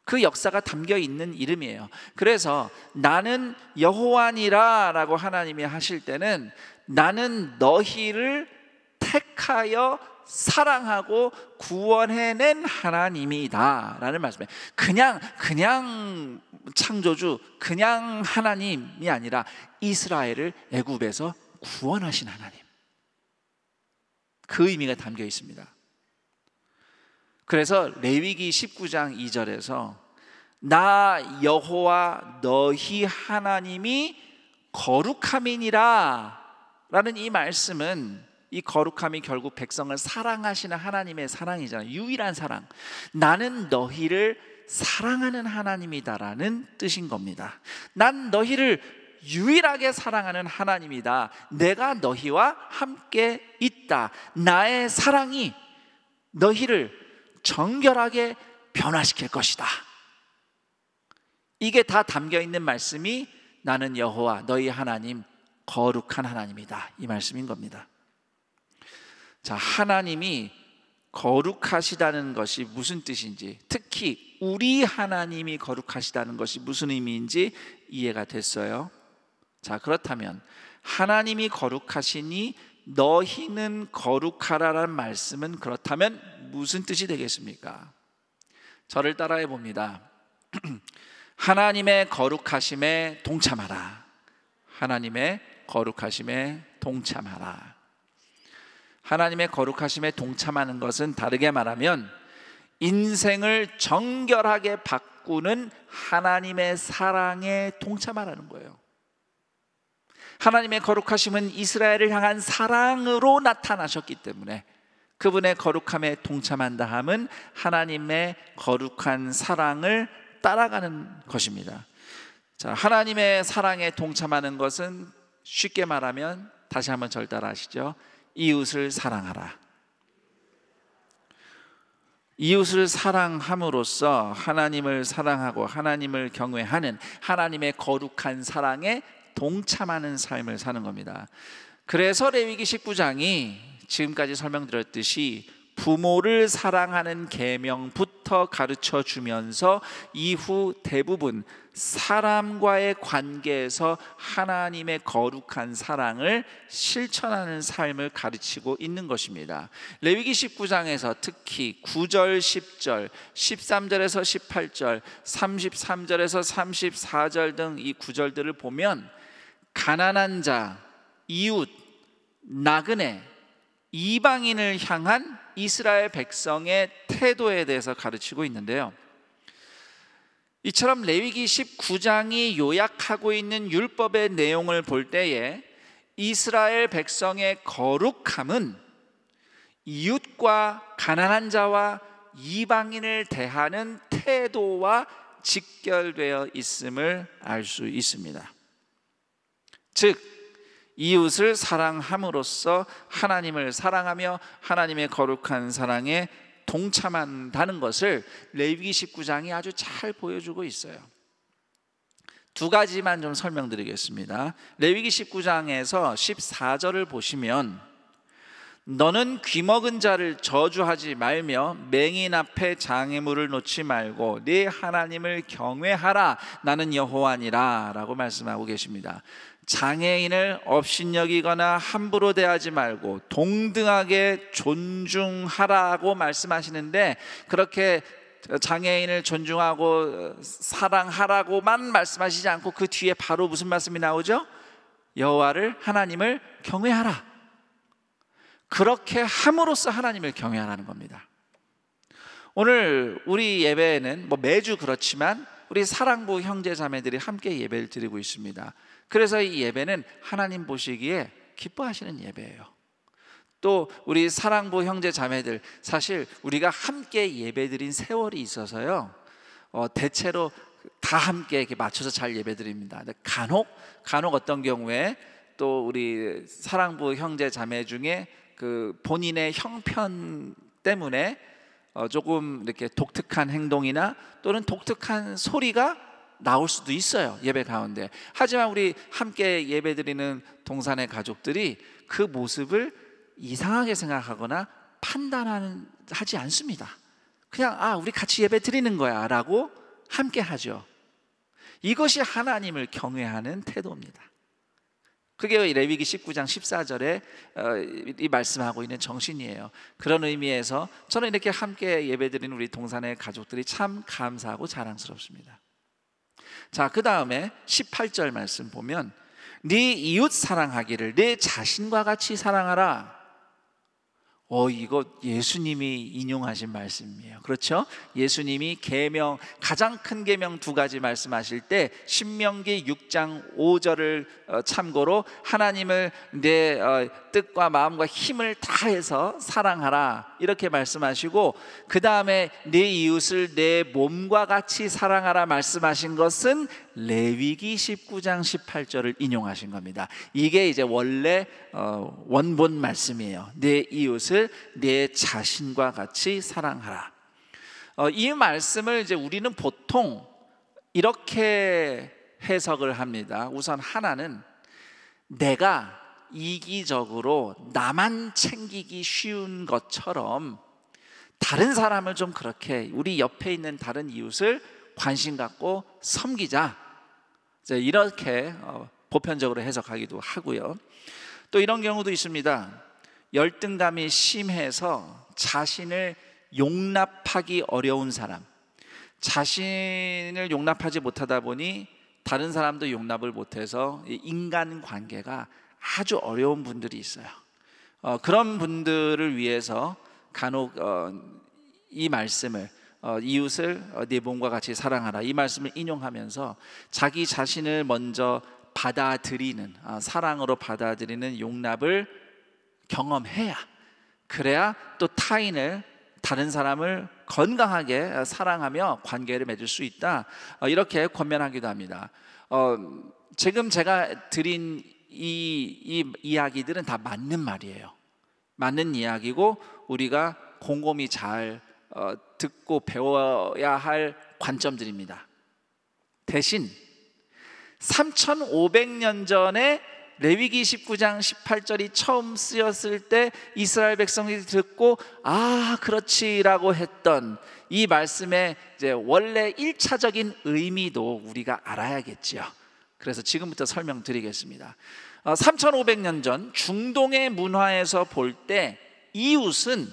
그 역사가 담겨 있는 이름이에요. 그래서 나는 여호와니라 라고 하나님이 하실 때는 나는 너희를 택하여 사랑하고 구원해낸 하나님이다 라는 말씀이에요. 그냥 창조주, 그냥 하나님이 아니라 이스라엘을 애굽에서 구원하신 하나님, 그 의미가 담겨 있습니다. 그래서 레위기 19장 2절에서 나 여호와 너희 하나님이 거룩함이니라 라는 이 말씀은, 이 거룩함이 결국 백성을 사랑하시는 하나님의 사랑이잖아요. 유일한 사랑. 나는 너희를 사랑하는 하나님이다라는 뜻인 겁니다. 난 너희를 유일하게 사랑하는 하나님이다. 내가 너희와 함께 있다. 나의 사랑이 너희를 정결하게 변화시킬 것이다. 이게 다 담겨 있는 말씀이 나는 여호와 너희 하나님 거룩한 하나님이다, 이 말씀인 겁니다. 자, 하나님이 거룩하시다는 것이 무슨 뜻인지, 특히 우리 하나님이 거룩하시다는 것이 무슨 의미인지 이해가 됐어요. 자, 그렇다면 하나님이 거룩하시니 너희는 거룩하라라는 말씀은 그렇다면 무슨 뜻이 되겠습니까? 저를 따라해 봅니다. 하나님의 거룩하심에 동참하라. 하나님의 거룩하심에 동참하라. 하나님의 거룩하심에 동참하는 것은 다르게 말하면 인생을 정결하게 바꾸는 하나님의 사랑에 동참하라는 거예요. 하나님의 거룩하심은 이스라엘을 향한 사랑으로 나타나셨기 때문에 그분의 거룩함에 동참한다 함은 하나님의 거룩한 사랑을 따라가는 것입니다. 자, 하나님의 사랑에 동참하는 것은 쉽게 말하면 다시 한번 절 따라 하시죠. 이웃을 사랑하라. 이웃을 사랑함으로써 하나님을 사랑하고 하나님을 경외하는 하나님의 거룩한 사랑에 동참하는 삶을 사는 겁니다. 그래서 레위기 19장이 지금까지 설명드렸듯이 부모를 사랑하는 계명부터 가르쳐 주면서 이후 대부분 사람과의 관계에서 하나님의 거룩한 사랑을 실천하는 삶을 가르치고 있는 것입니다. 레위기 19장에서 특히 9절, 10절, 13절에서 18절, 33절에서 34절 등 이 구절들을 보면 가난한 자, 이웃, 나그네, 이방인을 향한 이스라엘 백성의 태도에 대해서 가르치고 있는데요, 이처럼 레위기 19장이 요약하고 있는 율법의 내용을 볼 때에 이스라엘 백성의 거룩함은 이웃과 가난한 자와 이방인을 대하는 태도와 직결되어 있음을 알 수 있습니다. 즉 이웃을 사랑함으로써 하나님을 사랑하며 하나님의 거룩한 사랑에 동참한다는 것을 레위기 19장이 아주 잘 보여주고 있어요. 두 가지만 좀 설명드리겠습니다. 레위기 19장에서 14절을 보시면 너는 귀먹은 자를 저주하지 말며 맹인 앞에 장애물을 놓지 말고 네 하나님을 경외하라. 나는 여호와니라 라고 말씀하고 계십니다. 장애인을 업신여기거나 함부로 대하지 말고 동등하게 존중하라고 말씀하시는데, 그렇게 장애인을 존중하고 사랑하라고만 말씀하시지 않고 그 뒤에 바로 무슨 말씀이 나오죠? 여호와를, 하나님을 경외하라. 그렇게 함으로써 하나님을 경외하라는 겁니다. 오늘 우리 예배에는 매주 그렇지만 우리 사랑부 형제 자매들이 함께 예배를 드리고 있습니다. 그래서 이 예배는 하나님 보시기에 기뻐하시는 예배예요. 또 우리 사랑부 형제 자매들, 사실 우리가 함께 예배드린 세월이 있어서요, 대체로 다 함께 이렇게 맞춰서 잘 예배드립니다. 간혹 어떤 경우에 또 우리 사랑부 형제 자매 중에 그 본인의 형편 때문에 조금 이렇게 독특한 행동이나 또는 독특한 소리가 나올 수도 있어요, 예배 가운데. 하지만 우리 함께 예배드리는 동산의 가족들이 그 모습을 이상하게 생각하거나 판단하지 않습니다. 그냥 우리 같이 예배 드리는 거야 라고 함께 하죠. 이것이 하나님을 경외하는 태도입니다. 그게 레위기 19장 14절에 이 말씀하고 있는 정신이에요. 그런 의미에서 저는 이렇게 함께 예배드리는 우리 동산의 가족들이 참 감사하고 자랑스럽습니다. 자, 그 다음에 18절 말씀 보면 네 이웃 사랑하기를 네 자신과 같이 사랑하라. 이거 예수님이 인용하신 말씀이에요. 그렇죠? 예수님이 계명, 가장 큰 계명 두 가지 말씀하실 때 신명기 6장 5절을 참고로 하나님을 내 뜻과 마음과 힘을 다해서 사랑하라 이렇게 말씀하시고, 그 다음에 내 이웃을 내 몸과 같이 사랑하라 말씀하신 것은 레위기 19장 18절을 인용하신 겁니다. 이게 이제 원래 원본 말씀이에요. 내 이웃을 내 자신과 같이 사랑하라. 이 말씀을 이제 우리는 보통 이렇게 해석을 합니다. 우선 하나는 내가 이기적으로 나만 챙기기 쉬운 것처럼 다른 사람을 좀 그렇게, 우리 옆에 있는 다른 이웃을 관심 갖고 섬기자, 이렇게 보편적으로 해석하기도 하고요. 또 이런 경우도 있습니다. 열등감이 심해서 자신을 용납하기 어려운 사람, 자신을 용납하지 못하다 보니 다른 사람도 용납을 못해서 인간관계가 아주 어려운 분들이 있어요. 그런 분들을 위해서 간혹 이 말씀을, 이웃을 네 몸과 같이 사랑하라, 이 말씀을 인용하면서 자기 자신을 먼저 받아들이는, 사랑으로 받아들이는 용납을 경험해야, 그래야 또 타인을, 다른 사람을 건강하게 사랑하며 관계를 맺을 수 있다, 이렇게 권면하기도 합니다. 지금 제가 드린 이 이야기들은 다 맞는 말이에요. 맞는 이야기고 우리가 곰곰이 잘 듣고 배워야 할 관점들입니다. 대신 3500년 전에 레위기 19장 18절이 처음 쓰였을 때 이스라엘 백성이 듣고 아 그렇지라고 했던 이 말씀의 이제 원래 1차적인 의미도 우리가 알아야겠지요. 그래서 지금부터 설명드리겠습니다. 3500년 전 중동의 문화에서 볼 때 이웃은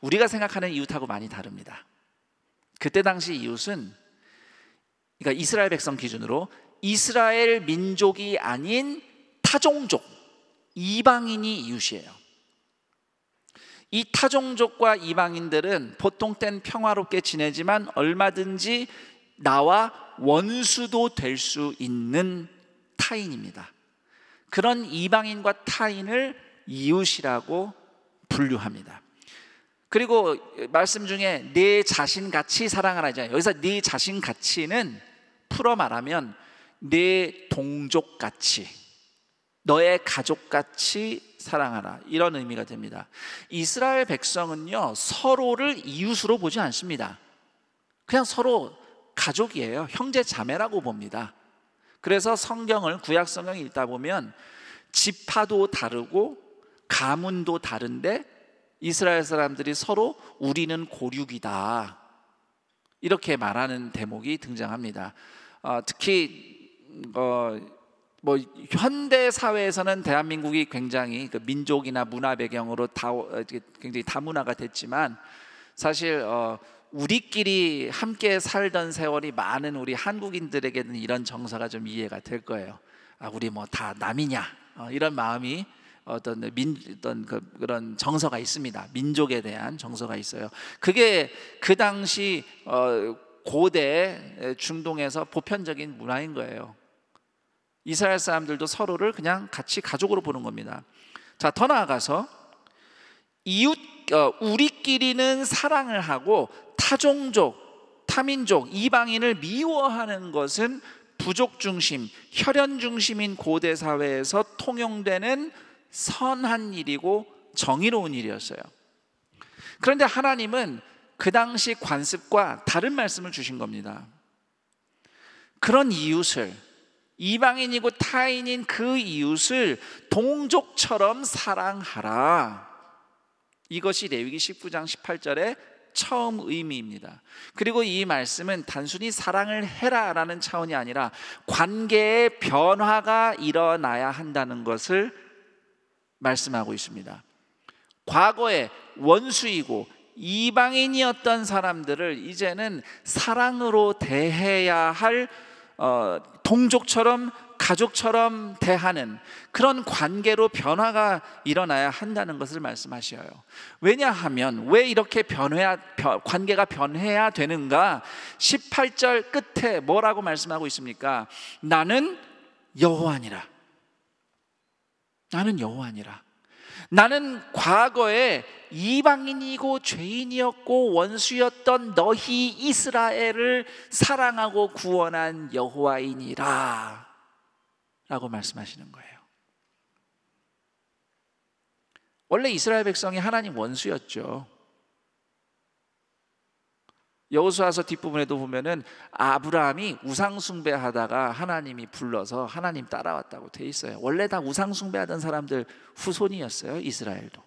우리가 생각하는 이웃하고 많이 다릅니다. 그때 당시 이웃은, 그러니까 이스라엘 백성 기준으로 이스라엘 민족이 아닌 타종족, 이방인이 이웃이에요. 이 타종족과 이방인들은 보통 땐 평화롭게 지내지만 얼마든지 나와 원수도 될 수 있는 타인입니다. 그런 이방인과 타인을 이웃이라고 분류합니다. 그리고 말씀 중에 내 자신같이 사랑하라 하잖아요. 여기서 내 자신같이는 풀어 말하면 내 동족같이, 너의 가족같이 사랑하라, 이런 의미가 됩니다. 이스라엘 백성은요 서로를 이웃으로 보지 않습니다. 그냥 서로 가족이에요. 형제 자매라고 봅니다. 그래서 성경을, 구약 성경을 읽다 보면 지파도 다르고 가문도 다른데 이스라엘 사람들이 서로 우리는 고륙이다, 이렇게 말하는 대목이 등장합니다. 특히 뭐 현대 사회에서는 대한민국이 굉장히 그 민족이나 문화 배경으로 굉장히 다문화가 됐지만 사실 우리끼리 함께 살던 세월이 많은 우리 한국인들에게는 이런 정서가 좀 이해가 될 거예요. 우리 뭐 다 남이냐, 이런 마음이 그런 정서가 있습니다. 민족에 대한 정서가 있어요. 그게 그 당시 고대 중동에서 보편적인 문화인 거예요. 이스라엘 사람들도 서로를 그냥 같이 가족으로 보는 겁니다. 자, 더 나아가서 우리끼리는 사랑을 하고 타종족, 타민족, 이방인을 미워하는 것은 부족 중심, 혈연 중심인 고대 사회에서 통용되는 선한 일이고 정의로운 일이었어요. 그런데 하나님은 그 당시 관습과 다른 말씀을 주신 겁니다. 그런 이웃을, 이방인이고 타인인 그 이웃을 동족처럼 사랑하라. 이것이 레위기 19장 18절의 처음 의미입니다. 그리고 이 말씀은 단순히 사랑을 해라라는 차원이 아니라 관계의 변화가 일어나야 한다는 것을 말씀하고 있습니다. 과거에 원수이고 이방인이었던 사람들을 이제는 사랑으로 대해야 할 동족처럼, 가족처럼 대하는 그런 관계로 변화가 일어나야 한다는 것을 말씀하셔요. 왜냐하면 왜 이렇게 관계가 변해야 되는가? 18절 끝에 뭐라고 말씀하고 있습니까? 나는 여호와니라. 나는 여호와니라. 나는 과거에 이방인이고 죄인이었고 원수였던 너희 이스라엘을 사랑하고 구원한 여호와이니라 라고 말씀하시는 거예요. 원래 이스라엘 백성이 하나님 원수였죠. 여호수아서 뒷부분에도 보면은 아브라함이 우상 숭배하다가 하나님이 불러서 하나님 따라왔다고 돼 있어요. 원래 다 우상 숭배하던 사람들 후손이었어요, 이스라엘도.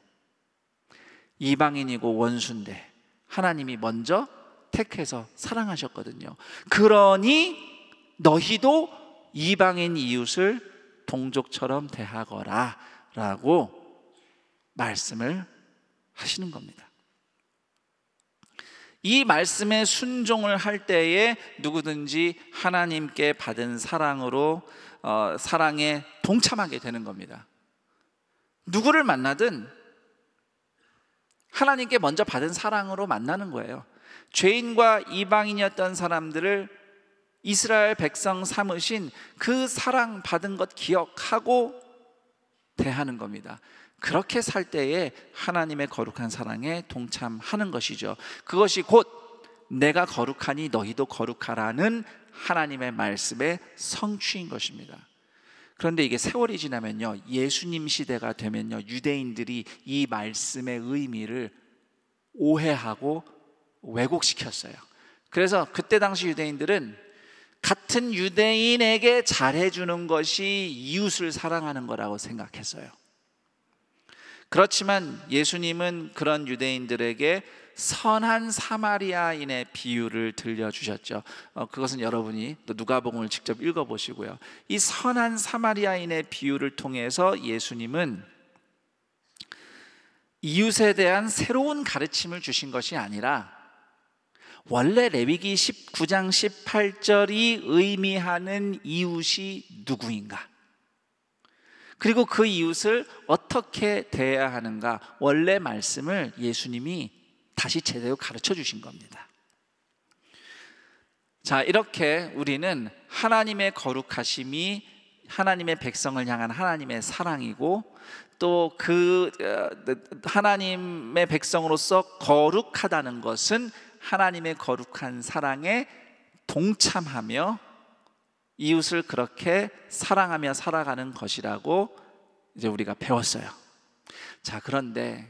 이방인이고 원수인데 하나님이 먼저 택해서 사랑하셨거든요. 그러니 너희도 이방인 이웃을 동족처럼 대하거라 라고 말씀을 하시는 겁니다. 이 말씀에 순종을 할 때에 누구든지 하나님께 받은 사랑으로 사랑에 동참하게 되는 겁니다. 누구를 만나든 하나님께 먼저 받은 사랑으로 만나는 거예요. 죄인과 이방인이었던 사람들을 이스라엘 백성 삼으신 그 사랑 받은 것 기억하고 대하는 겁니다. 그렇게 살 때에 하나님의 거룩한 사랑에 동참하는 것이죠. 그것이 곧 내가 거룩하니 너희도 거룩하라는 하나님의 말씀의 성취인 것입니다. 그런데 이게 세월이 지나면요, 예수님 시대가 되면요, 유대인들이 이 말씀의 의미를 오해하고 왜곡시켰어요. 그래서 그때 당시 유대인들은 같은 유대인에게 잘해주는 것이 이웃을 사랑하는 거라고 생각했어요. 그렇지만 예수님은 그런 유대인들에게 선한 사마리아인의 비유를 들려주셨죠. 그것은 여러분이 또 누가복음을 직접 읽어보시고요. 이 선한 사마리아인의 비유를 통해서 예수님은 이웃에 대한 새로운 가르침을 주신 것이 아니라 원래 레위기 19장 18절이 의미하는 이웃이 누구인가, 그리고 그 이웃을 어떻게 대해야 하는가, 원래 말씀을 예수님이 다시 제대로 가르쳐 주신 겁니다. 자, 이렇게 우리는 하나님의 거룩하심이 하나님의 백성을 향한 하나님의 사랑이고, 또 그 하나님의 백성으로서 거룩하다는 것은 하나님의 거룩한 사랑에 동참하며 이웃을 그렇게 사랑하며 살아가는 것이라고 이제 우리가 배웠어요. 자, 그런데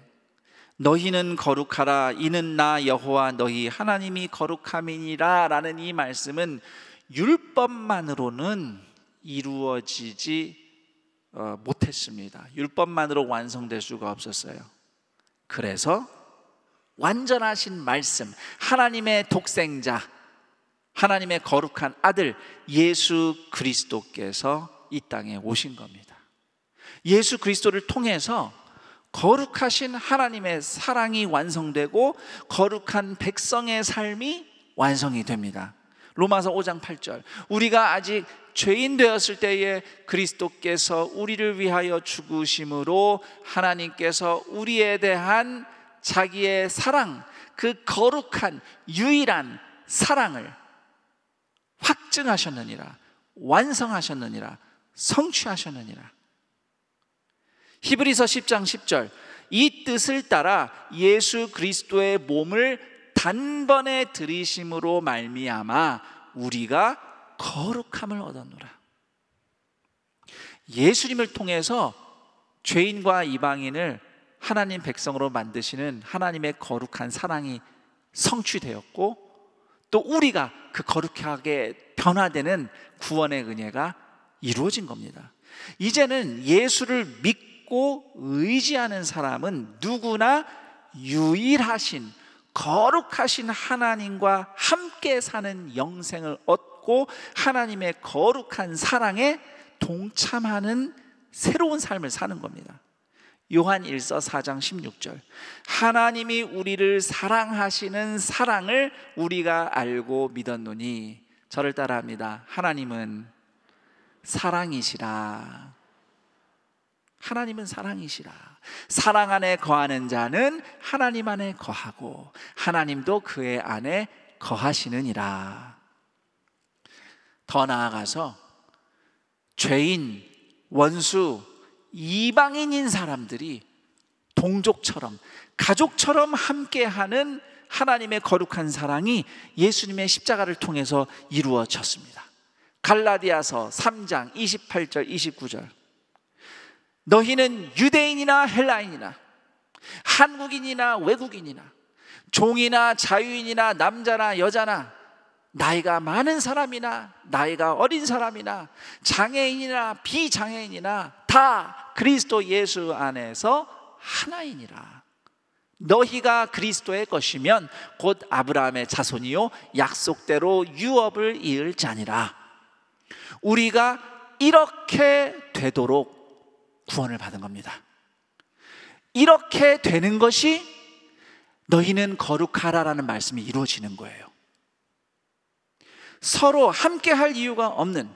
너희는 거룩하라, 이는 나 여호와 너희 하나님이 거룩함이니라 라는 이 말씀은 율법만으로는 이루어지지 못했습니다. 율법만으로 완성될 수가 없었어요. 그래서 완전하신 말씀, 하나님의 독생자, 하나님의 거룩한 아들 예수 그리스도께서 이 땅에 오신 겁니다. 예수 그리스도를 통해서 거룩하신 하나님의 사랑이 완성되고 거룩한 백성의 삶이 완성이 됩니다. 로마서 5장 8절, 우리가 아직 죄인 되었을 때에 그리스도께서 우리를 위하여 죽으심으로 하나님께서 우리에 대한 자기의 사랑, 그 거룩한 유일한 사랑을 확증하셨느니라, 완성하셨느니라, 성취하셨느니라. 히브리서 10장 10절, 이 뜻을 따라 예수 그리스도의 몸을 단번에 들이심으로 말미암아 우리가 거룩함을 얻었노라. 예수님을 통해서 죄인과 이방인을 하나님 백성으로 만드시는 하나님의 거룩한 사랑이 성취되었고, 또 우리가 그 거룩하게 변화되는 구원의 은혜가 이루어진 겁니다. 이제는 예수를 믿고 의지하는 사람은 누구나 유일하신 거룩하신 하나님과 함께 사는 영생을 얻고 하나님의 거룩한 사랑에 동참하는 새로운 삶을 사는 겁니다. 요한 1서 4장 16절, 하나님이 우리를 사랑하시는 사랑을 우리가 알고 믿었노니, 저를 따라합니다. 하나님은 사랑이시라. 하나님은 사랑이시라. 사랑 안에 거하는 자는 하나님 안에 거하고 하나님도 그의 안에 거하시느니라. 더 나아가서 죄인, 원수, 이방인인 사람들이 동족처럼, 가족처럼 함께하는 하나님의 거룩한 사랑이 예수님의 십자가를 통해서 이루어졌습니다. 갈라디아서 3장 28절 29절, 너희는 유대인이나 헬라인이나 한국인이나 외국인이나 종이나 자유인이나 남자나 여자나 나이가 많은 사람이나 나이가 어린 사람이나 장애인이나 비장애인이나 다 그리스도 예수 안에서 하나이니라. 너희가 그리스도의 것이면 곧 아브라함의 자손이요 약속대로 유업을 이을 자니라. 우리가 이렇게 되도록 구원을 받은 겁니다. 이렇게 되는 것이 너희는 거룩하라라는 말씀이 이루어지는 거예요. 서로 함께 할 이유가 없는,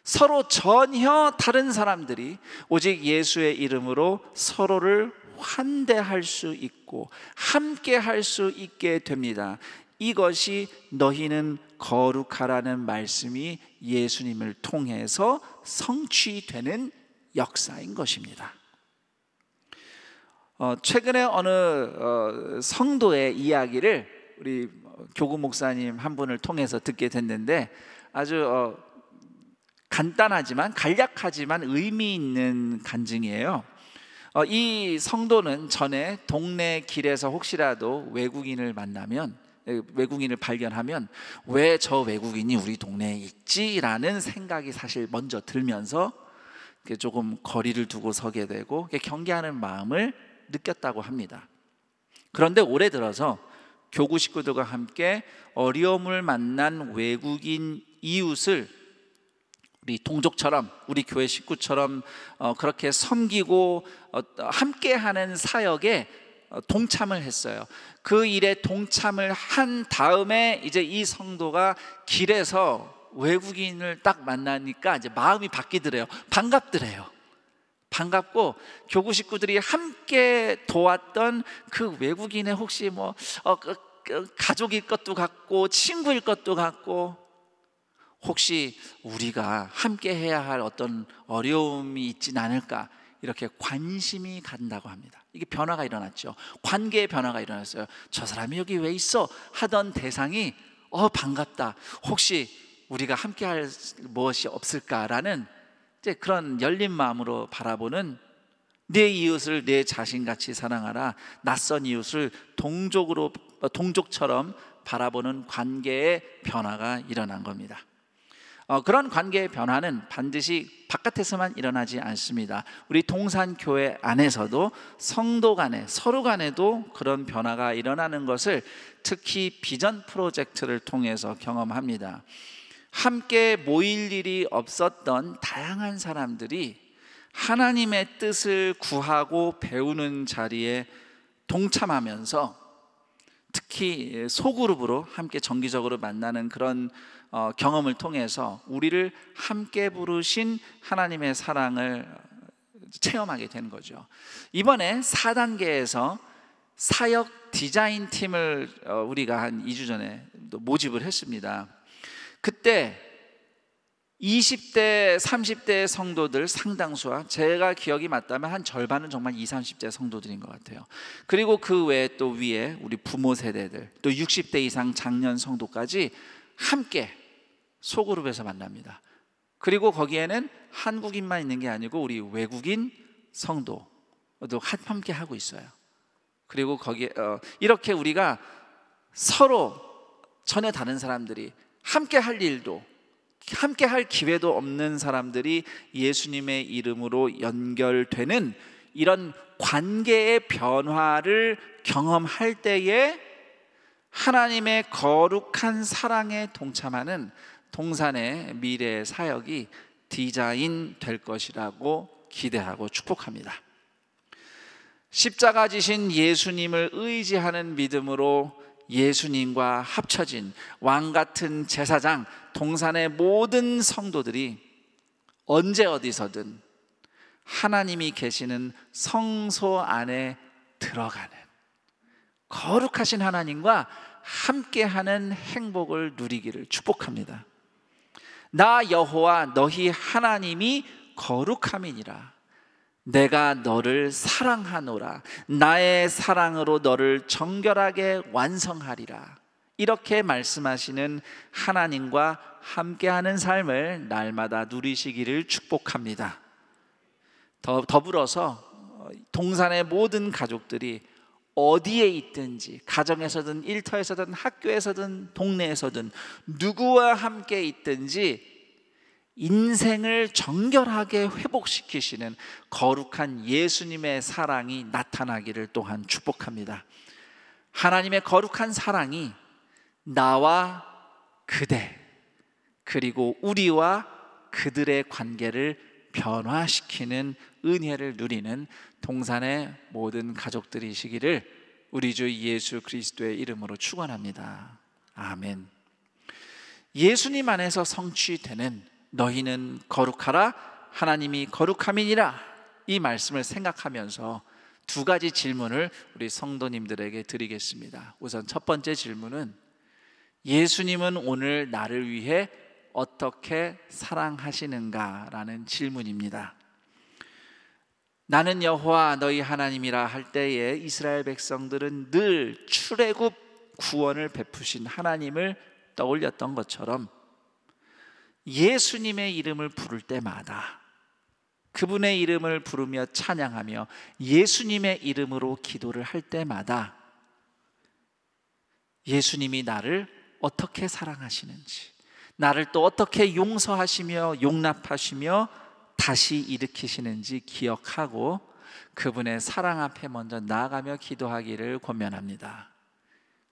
서로 전혀 다른 사람들이 오직 예수의 이름으로 서로를 환대할 수 있고 함께 할 수 있게 됩니다. 이것이 너희는 거룩하라는 말씀이 예수님을 통해서 성취되는 역사인 것입니다. 최근에 어느 성도의 이야기를 우리 교구 목사님 한 분을 통해서 듣게 됐는데, 아주 간단하지만 간략하지만 의미 있는 간증이에요. 이 성도는 전에 동네 길에서 혹시라도 외국인을 만나면, 외국인을 발견하면 왜 저 외국인이 우리 동네에 있지라는 생각이 사실 먼저 들면서 조금 거리를 두고 서게 되고 경계하는 마음을 느꼈다고 합니다. 그런데 올해 들어서 교구 식구들과 함께 어려움을 만난 외국인 이웃을 우리 동족처럼, 우리 교회 식구처럼 그렇게 섬기고 함께하는 사역에 동참을 했어요. 그 일에 동참을 한 다음에 이제 이 성도가 길에서 외국인을 딱 만나니까 이제 마음이 바뀌더래요. 반갑더래요. 반갑고 교구 식구들이 함께 도왔던 그 외국인의 혹시 가족일 것도 같고 친구일 것도 같고, 혹시 우리가 함께 해야 할 어떤 어려움이 있진 않을까, 이렇게 관심이 간다고 합니다. 이게 변화가 일어났죠. 관계의 변화가 일어났어요. 저 사람이 여기 왜 있어? 하던 대상이 반갑다. 혹시 우리가 함께 할 무엇이 없을까라는 이제 그런 열린 마음으로 바라보는, 내 이웃을 내 자신같이 사랑하라, 낯선 이웃을 동족처럼 바라보는 관계의 변화가 일어난 겁니다. 그런 관계의 변화는 반드시 바깥에서만 일어나지 않습니다. 우리 동산교회 안에서도 성도 간에, 서로 간에도 그런 변화가 일어나는 것을 특히 비전 프로젝트를 통해서 경험합니다. 함께 모일 일이 없었던 다양한 사람들이 하나님의 뜻을 구하고 배우는 자리에 동참하면서, 특히 소그룹으로 함께 정기적으로 만나는 그런 경험을 통해서 우리를 함께 부르신 하나님의 사랑을 체험하게 된 거죠. 이번에 4단계에서 사역 디자인 팀을 우리가 한 2주 전에 모집을 했습니다. 그때 20대, 30대 성도들 상당수와, 제가 기억이 맞다면 한 절반은 정말 20, 30대 성도들인 것 같아요. 그리고 그 외에 또 위에 우리 부모 세대들, 또 60대 이상 장년 성도까지 함께 소그룹에서 만납니다. 그리고 거기에는 한국인만 있는 게 아니고 우리 외국인 성도도 함께 하고 있어요. 그리고 거기에 이렇게 우리가 서로 전혀 다른 사람들이 함께 할 일도, 함께 할 기회도 없는 사람들이 예수님의 이름으로 연결되는 이런 관계의 변화를 경험할 때에 하나님의 거룩한 사랑에 동참하는 동산의 미래의 사역이 디자인 될 것이라고 기대하고 축복합니다. 십자가 지신 예수님을 의지하는 믿음으로 예수님과 합쳐진 왕같은 제사장 동산의 모든 성도들이 언제 어디서든 하나님이 계시는 성소 안에 들어가는 거룩하신 하나님과 함께하는 행복을 누리기를 축복합니다. 나 여호와 너희 하나님이 거룩함이니라. 내가 너를 사랑하노라. 나의 사랑으로 너를 정결하게 완성하리라. 이렇게 말씀하시는 하나님과 함께하는 삶을 날마다 누리시기를 축복합니다. 더불어서 동산의 모든 가족들이 어디에 있든지, 가정에서든 일터에서든 학교에서든 동네에서든 누구와 함께 있든지 인생을 정결하게 회복시키시는 거룩한 예수님의 사랑이 나타나기를 또한 축복합니다. 하나님의 거룩한 사랑이 나와 그대, 그리고 우리와 그들의 관계를 변화시키는 은혜를 누리는 동산의 모든 가족들이시기를 우리 주 예수 그리스도의 이름으로 축원합니다. 아멘. 예수님 안에서 성취되는 너희는 거룩하라, 하나님이 거룩함이니라, 이 말씀을 생각하면서 두 가지 질문을 우리 성도님들에게 드리겠습니다. 우선 첫 번째 질문은, 예수님은 오늘 나를 위해 어떻게 사랑하시는가? 라는 질문입니다. 나는 여호와 너희 하나님이라 할 때에 이스라엘 백성들은 늘 출애굽 구원을 베푸신 하나님을 떠올렸던 것처럼 예수님의 이름을 부를 때마다, 그분의 이름을 부르며 찬양하며 예수님의 이름으로 기도를 할 때마다 예수님이 나를 어떻게 사랑하시는지, 나를 또 어떻게 용서하시며 용납하시며 다시 일으키시는지 기억하고 그분의 사랑 앞에 먼저 나아가며 기도하기를 권면합니다.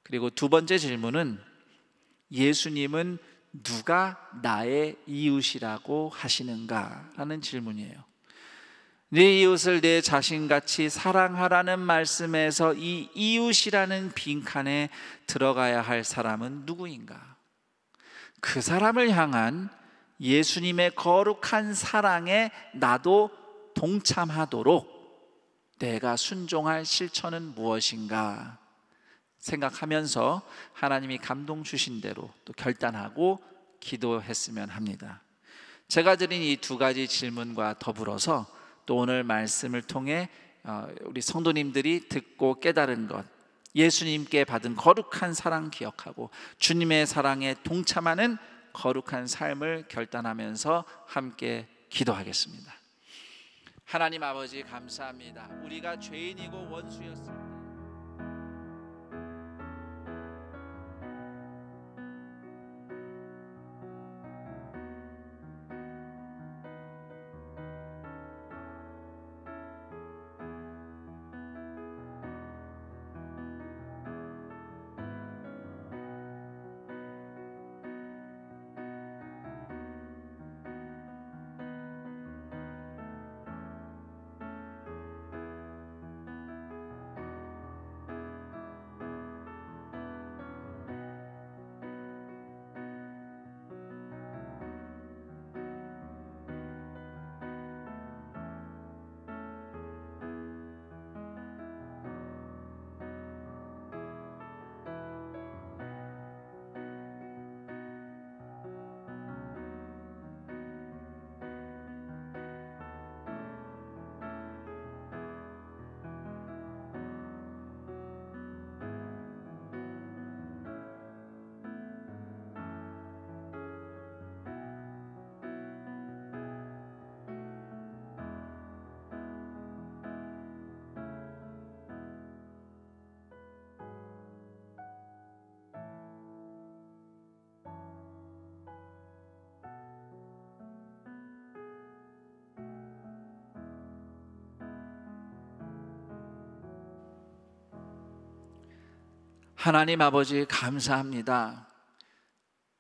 그리고 두 번째 질문은, 예수님은 누가 나의 이웃이라고 하시는가? 라는 질문이에요. 내 이웃을 내 자신같이 사랑하라는 말씀에서 이 이웃이라는 빈칸에 들어가야 할 사람은 누구인가? 그 사람을 향한 예수님의 거룩한 사랑에 나도 동참하도록 내가 순종할 실천은 무엇인가 생각하면서 하나님이 감동 주신 대로 또 결단하고 기도했으면 합니다. 제가 드린 이 두 가지 질문과 더불어서 또 오늘 말씀을 통해 우리 성도님들이 듣고 깨달은 것, 예수님께 받은 거룩한 사랑 기억하고 주님의 사랑에 동참하는 거룩한 삶을 결단하면서 함께 기도하겠습니다. 하나님 아버지, 감사합니다. 우리가 죄인이고 원수였을 때 하나님 아버지, 감사합니다.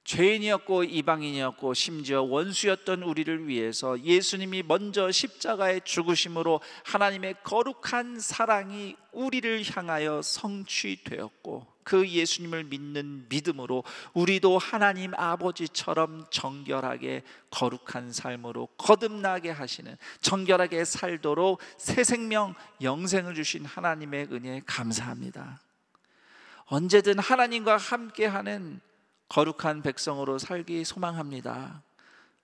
죄인이었고 이방인이었고 심지어 원수였던 우리를 위해서 예수님이 먼저 십자가의 죽으심으로 하나님의 거룩한 사랑이 우리를 향하여 성취되었고, 그 예수님을 믿는 믿음으로 우리도 하나님 아버지처럼 정결하게 거룩한 삶으로 거듭나게 하시는, 정결하게 살도록 새 생명 영생을 주신 하나님의 은혜에 감사합니다. 언제든 하나님과 함께하는 거룩한 백성으로 살기 소망합니다.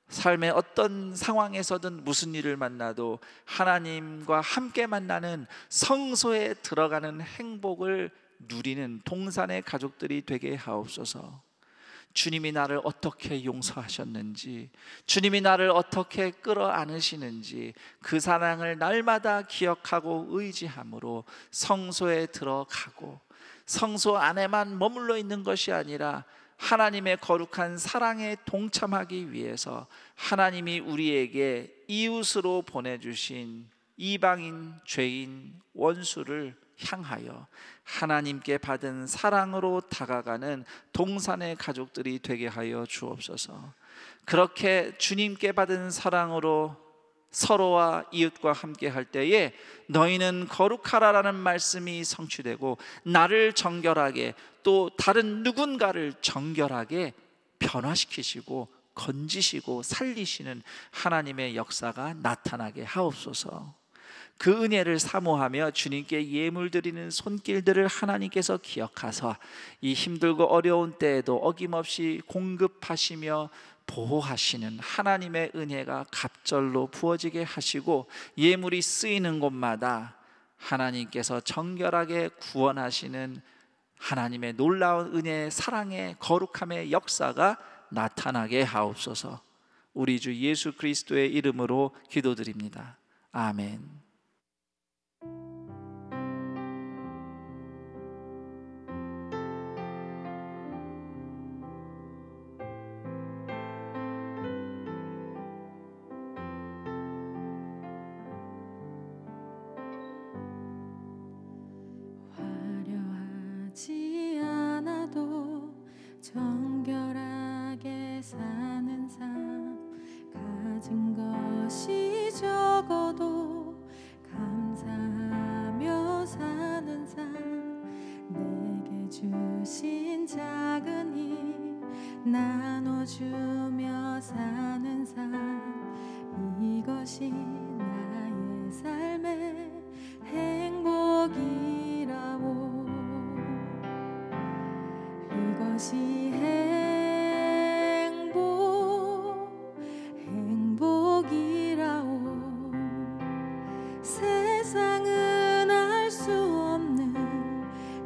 삶의 어떤 상황에서든 무슨 일을 만나도 하나님과 함께 만나는 성소에 들어가는 행복을 누리는 동산의 가족들이 되게 하옵소서. 주님이 나를 어떻게 용서하셨는지, 주님이 나를 어떻게 끌어안으시는지 그 사랑을 날마다 기억하고 의지함으로 성소에 들어가고, 성소 안에만 머물러 있는 것이 아니라 하나님의 거룩한 사랑에 동참하기 위해서 하나님이 우리에게 이웃으로 보내주신 이방인, 죄인, 원수를 향하여 하나님께 받은 사랑으로 다가가는 동산의 가족들이 되게 하여 주옵소서. 그렇게 주님께 받은 사랑으로 서로와 이웃과 함께 할 때에 너희는 거룩하라라는 말씀이 성취되고 나를 정결하게, 또 다른 누군가를 정결하게 변화시키시고 건지시고 살리시는 하나님의 역사가 나타나게 하옵소서. 그 은혜를 사모하며 주님께 예물 드리는 손길들을 하나님께서 기억하사 이 힘들고 어려운 때에도 어김없이 공급하시며 보호하시는 하나님의 은혜가 갑절로 부어지게 하시고, 예물이 쓰이는 곳마다 하나님께서 정결하게 구원하시는 하나님의 놀라운 은혜의, 사랑의, 거룩함의 역사가 나타나게 하옵소서. 우리 주 예수 그리스도의 이름으로 기도드립니다. 아멘. 화려하지 않아도 정결하게 사는 삶, 가진 것이 적어도 감사하며 사는 삶, 내게 주신 작은 힘 나눠주며 사는 삶, 이것이 나의 삶의 행복이라고. 이것이 행복이라오. 세상은 알 수 없는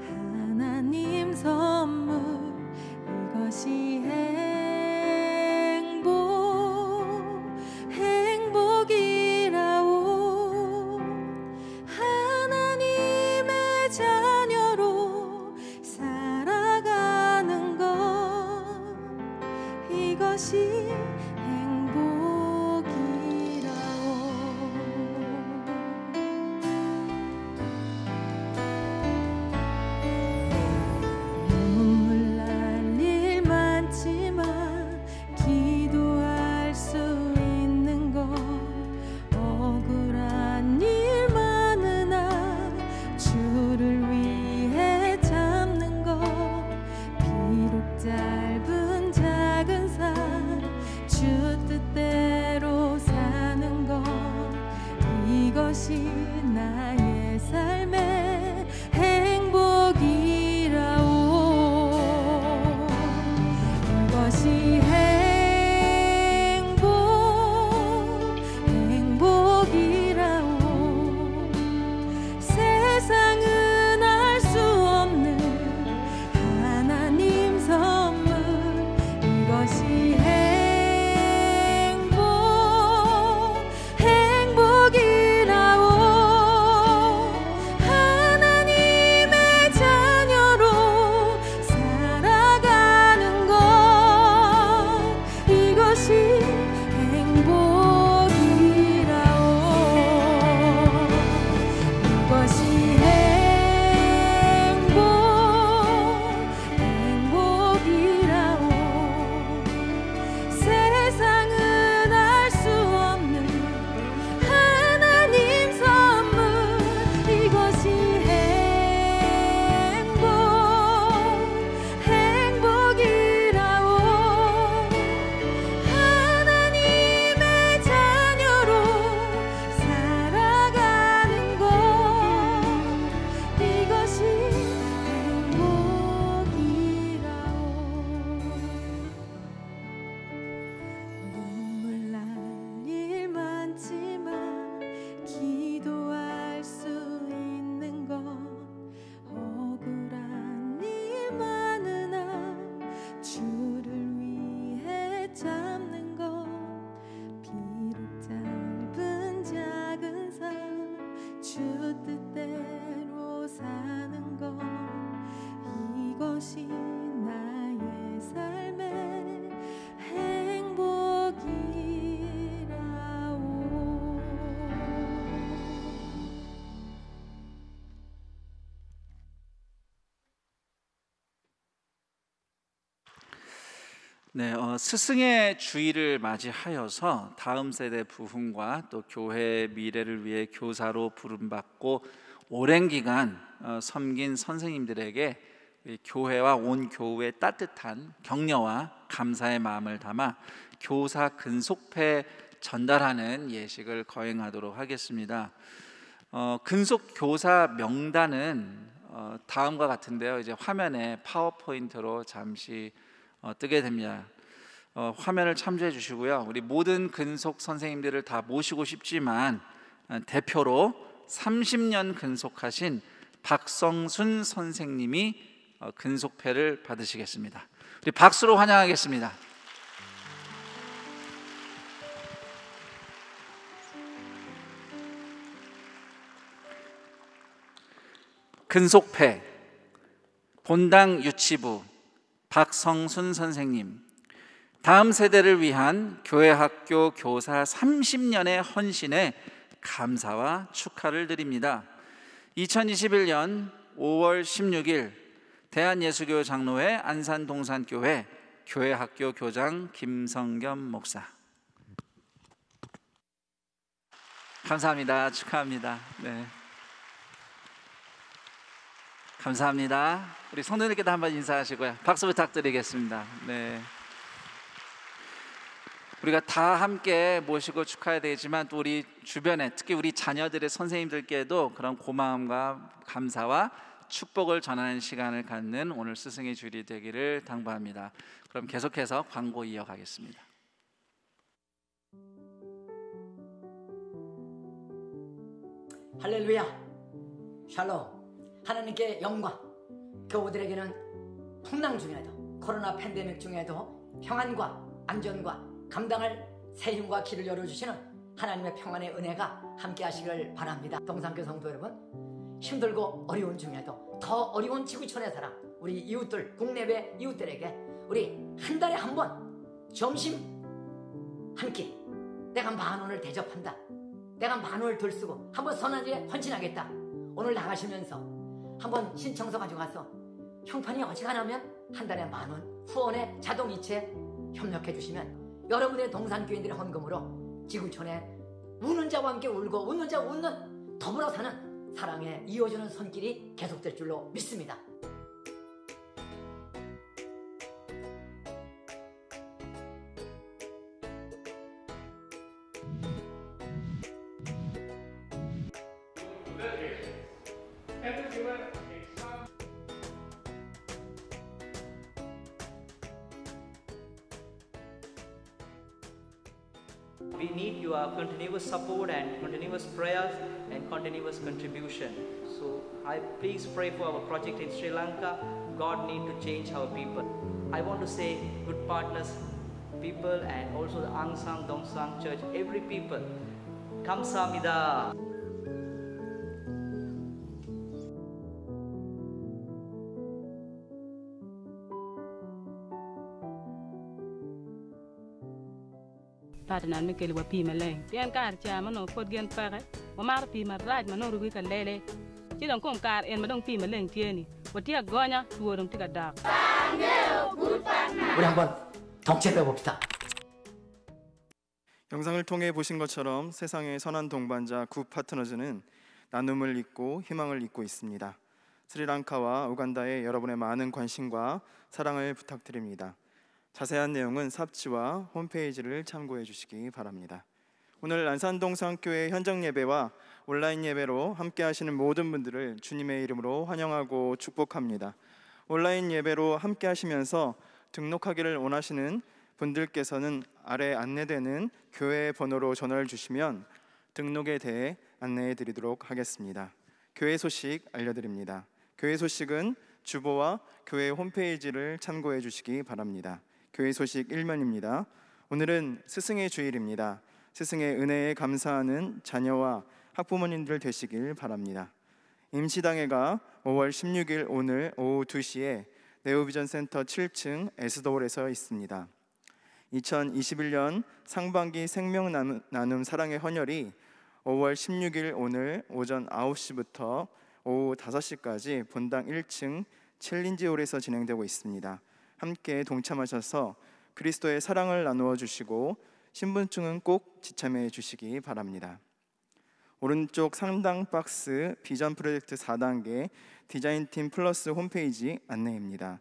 하나님 선물, 이것이 행복이라오. 하나님의 자녀로 살아가는 것, 이것이 눈물 날 일 많지만 기도할 수 있는 것, 억울한 일 많으나 주를 위해 참는 것, 비록 짧은 작은 삶 네, 스승의 주일을 맞이하여서 다음 세대 부흥과 또 교회의 미래를 위해 교사로 부름받고 오랜 기간 섬긴 선생님들에게 우리 교회와 온 교우의 따뜻한 격려와 감사의 마음을 담아 교사 근속패 전달하는 예식을 거행하도록 하겠습니다. 근속 교사 명단은 다음과 같은데요. 이제 화면에 파워포인트로 잠시 뜨게 됩니다. 화면을 참조해 주시고요. 우리 모든 근속 선생님들을 다 모시고 싶지만 대표로 30년 근속하신 박성순 선생님이 근속패를 받으시겠습니다. 우리 박수로 환영하겠습니다. 근속패 본당 유치부 박성순 선생님, 다음 세대를 위한 교회 학교 교사 30년의 헌신에 감사와 축하를 드립니다. 2021년 5월 16일 대한예수교 장로회 안산동산교회 교회 학교 교장 김성겸 목사. 감사합니다. 축하합니다. 네. 감사합니다. 우리 성도님께도 한번 인사하시고요. 박수 부탁드리겠습니다. 네. 우리가 다 함께 모시고 축하해야 되지만 또 우리 주변에 특히 우리 자녀들의 선생님들께도 그런 고마움과 감사와 축복을 전하는 시간을 갖는 오늘 스승의 주일이 되기를 당부합니다. 그럼 계속해서 광고 이어가겠습니다. 할렐루야, 샬롬. 하나님께 영광. 교우들에게는 풍랑 중에도 코로나 팬데믹 중에도 평안과 안전과 감당할 새 힘과 길을 열어주시는 하나님의 평안의 은혜가 함께 하시기를 바랍니다. 동산교 성도 여러분, 힘들고 어려운 중에도 더 어려운 지구촌의 사람, 우리 이웃들, 국내외 이웃들에게 우리 한 달에 한 번 점심 한 끼, 내가 10,000원을 대접한다, 내가 10,000원을 들쓰고 한번 선한 일에 헌신하겠다. 오늘 나가시면서 한번 신청서 가져가서 형편이 어지간하면 한 달에 10,000원 후원에 자동이체 협력해 주시면 여러분의 동산교인들의 헌금으로 지구촌에 우는 자와 함께 울고 웃는 자와 웃는 더불어 사는 사랑에 이어주는 손길이 계속될 줄로 믿습니다. We need your continuous support and continuous prayers and continuous contribution. So I please pray for our project in Sri Lanka. God need to change our people. I want to say good partners, people, and also the Angsang Dongsang Church, every people. 감사합니다. Patanan mi keli wa pima leng tien kar cha mano pod gen pare wa mar pima raj mano rugi ka lele ti don kom kar en madong pima leng tieni wa tia gonya tuodong tika dak. 우리 한번 동체해 봅시다. 영상을 통해 보신 것처럼 세상의 선한 동반자 굿 파트너즈는 나눔을 잇고 희망을 잇고 있습니다. 스리랑카와 우간다에 여러분의 많은 관심과 사랑을 부탁드립니다. 자세한 내용은 삽지와 홈페이지를 참고해 주시기 바랍니다. 오늘 안산동산교회 현장 예배와 온라인 예배로 함께 하시는 모든 분들을 주님의 이름으로 환영하고 축복합니다. 온라인 예배로 함께 하시면서 등록하기를 원하시는 분들께서는 아래 안내되는 교회 번호로 전화를 주시면 등록에 대해 안내해 드리도록 하겠습니다. 교회 소식 알려드립니다. 교회 소식은 주보와 교회 홈페이지를 참고해 주시기 바랍니다. 교회 소식 1면입니다. 오늘은 스승의 주일입니다. 스승의 은혜에 감사하는 자녀와 학부모님들 되시길 바랍니다. 임시당회가 5월 16일 오늘 오후 2시에 네오비전 센터 7층 에스더홀에서 있습니다. 2021년 상반기 생명 나눔 사랑의 헌혈이 5월 16일 오늘 오전 9시부터 오후 5시까지 본당 1층 챌린지홀에서 진행되고 있습니다. 함께 동참하셔서 그리스도의 사랑을 나누어 주시고 신분증은 꼭 지참해 주시기 바랍니다. 오른쪽 상단 박스 비전 프로젝트 4단계 디자인팀 플러스 홈페이지 안내입니다.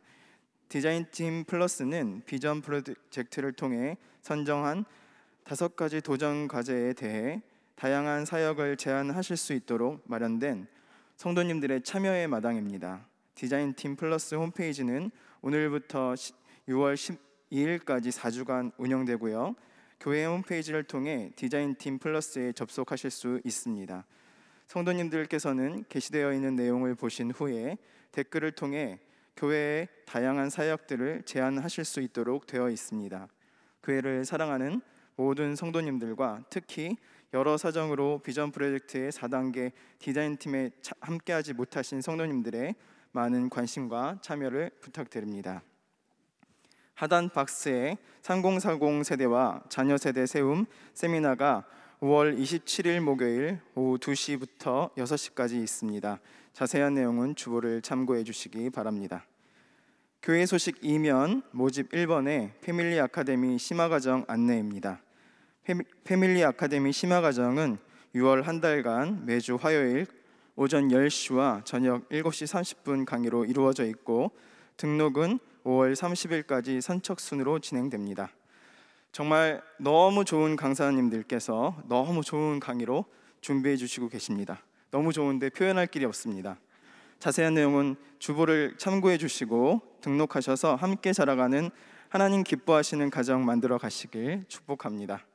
디자인팀 플러스는 비전 프로젝트를 통해 선정한 5가지 도전 과제에 대해 다양한 사역을 제안하실 수 있도록 마련된 성도님들의 참여의 마당입니다. 디자인팀 플러스 홈페이지는 오늘부터 6월 12일까지 4주간 운영되고요. 교회 홈페이지를 통해 디자인팀 플러스에 접속하실 수 있습니다. 성도님들께서는 게시되어 있는 내용을 보신 후에 댓글을 통해 교회의 다양한 사역들을 제안하실 수 있도록 되어 있습니다. 교회를 사랑하는 모든 성도님들과 특히 여러 사정으로 비전 프로젝트의 4단계 디자인팀에 함께하지 못하신 성도님들의 많은 관심과 참여를 부탁드립니다. 하단 박스에 3040 세대와 자녀 세대 세움 세미나가 5월 27일 목요일 오후 2시부터 6시까지 있습니다. 자세한 내용은 주보를 참고해 주시기 바랍니다. 교회 소식 2면 모집 1번의 패밀리 아카데미 심화과정 안내입니다. 패밀리 아카데미 심화과정은 6월 한 달간 매주 화요일 오전 10시와 저녁 7시 30분 강의로 이루어져 있고 등록은 5월 30일까지 선착순으로 진행됩니다. 정말 너무 좋은 강사님들께서 너무 좋은 강의로 준비해 주시고 계십니다. 너무 좋은데 표현할 길이 없습니다. 자세한 내용은 주보를 참고해 주시고 등록하셔서 함께 자라가는 하나님 기뻐하시는 가정 만들어 가시길 축복합니다.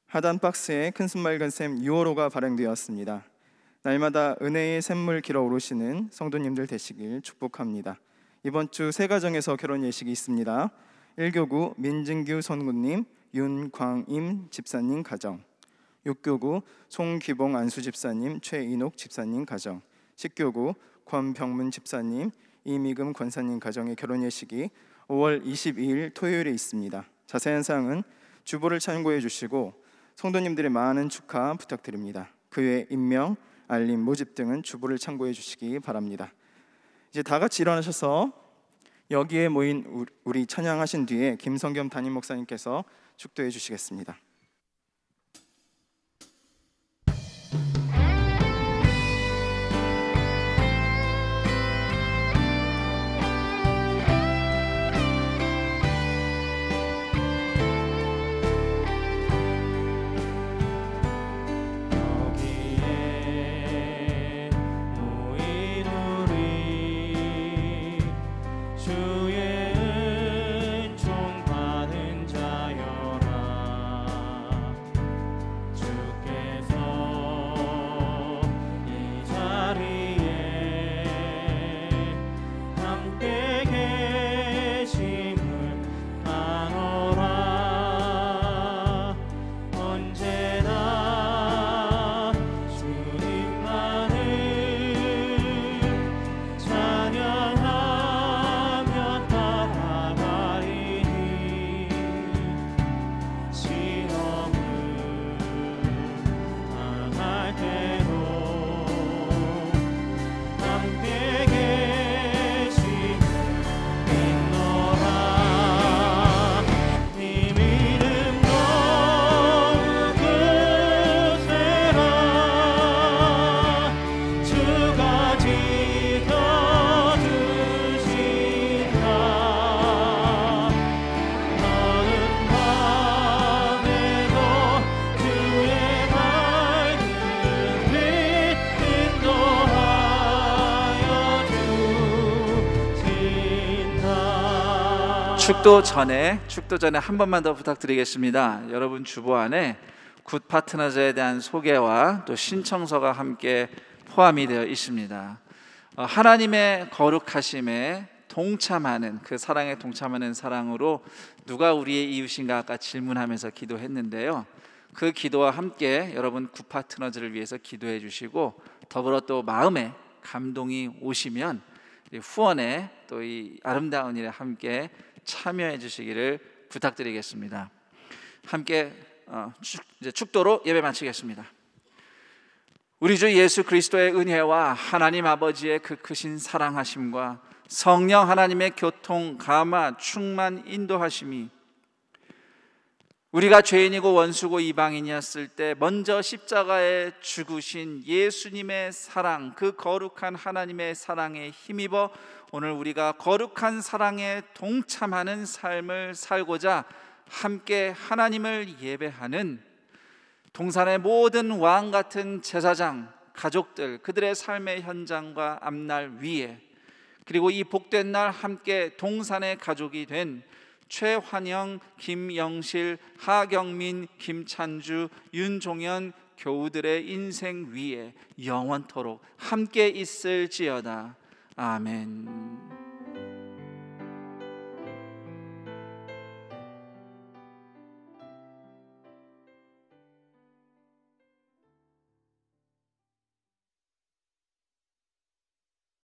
하단 박스에 큰 숨 맑은 샘 6호로가 발행되었습니다. 날마다 은혜의 샘물 길어 오르시는 성도님들 되시길 축복합니다. 이번 주 세 가정에서 결혼 예식이 있습니다. 1교구 민진규 선구님, 윤광임 집사님 가정, 6교구 송기봉 안수 집사님, 최인옥 집사님 가정, 10교구 권병문 집사님, 이미금 권사님 가정의 결혼 예식이 5월 22일 토요일에 있습니다. 자세한 사항은 주보를 참고해 주시고 성도님들의 많은 축하 부탁드립니다. 그 외 임명, 알림, 모집 등은 주보를 참고해 주시기 바랍니다. 이제 다 같이 일어나셔서 여기에 모인 우리 찬양하신 뒤에 김성겸 담임 목사님께서 축도해 주시겠습니다. 축도 전에 한 번만 더 부탁드리겠습니다. 여러분 주보 안에 굿 파트너즈에 대한 소개와 또 신청서가 함께 포함이 되어 있습니다. 하나님의 거룩하심에 동참하는, 그 사랑에 동참하는 사랑으로 누가 우리의 이웃인가 아까 질문하면서 기도했는데요. 그 기도와 함께 여러분 굿 파트너즈를 위해서 기도해 주시고 더불어 또 마음에 감동이 오시면 후원에 또 이 아름다운 일에 함께 참여해 주시기를 부탁드리겠습니다. 함께 이제 축도로 예배 마치겠습니다. 우리 주 예수 그리스도의 은혜와 하나님 아버지의 그 크신 사랑하심과 성령 하나님의 교통, 감화, 충만, 인도하심이 우리가 죄인이고 원수고 이방인이었을 때 먼저 십자가에 죽으신 예수님의 사랑, 그 거룩한 하나님의 사랑에 힘입어 오늘 우리가 거룩한 사랑에 동참하는 삶을 살고자 함께 하나님을 예배하는 동산의 모든 왕 같은 제사장, 가족들, 그들의 삶의 현장과 앞날 위에, 그리고 이 복된 날 함께 동산의 가족이 된 최환영, 김영실, 하경민, 김찬주, 윤종현 교우들의 인생 위에 영원토록 함께 있을지어다. 아멘.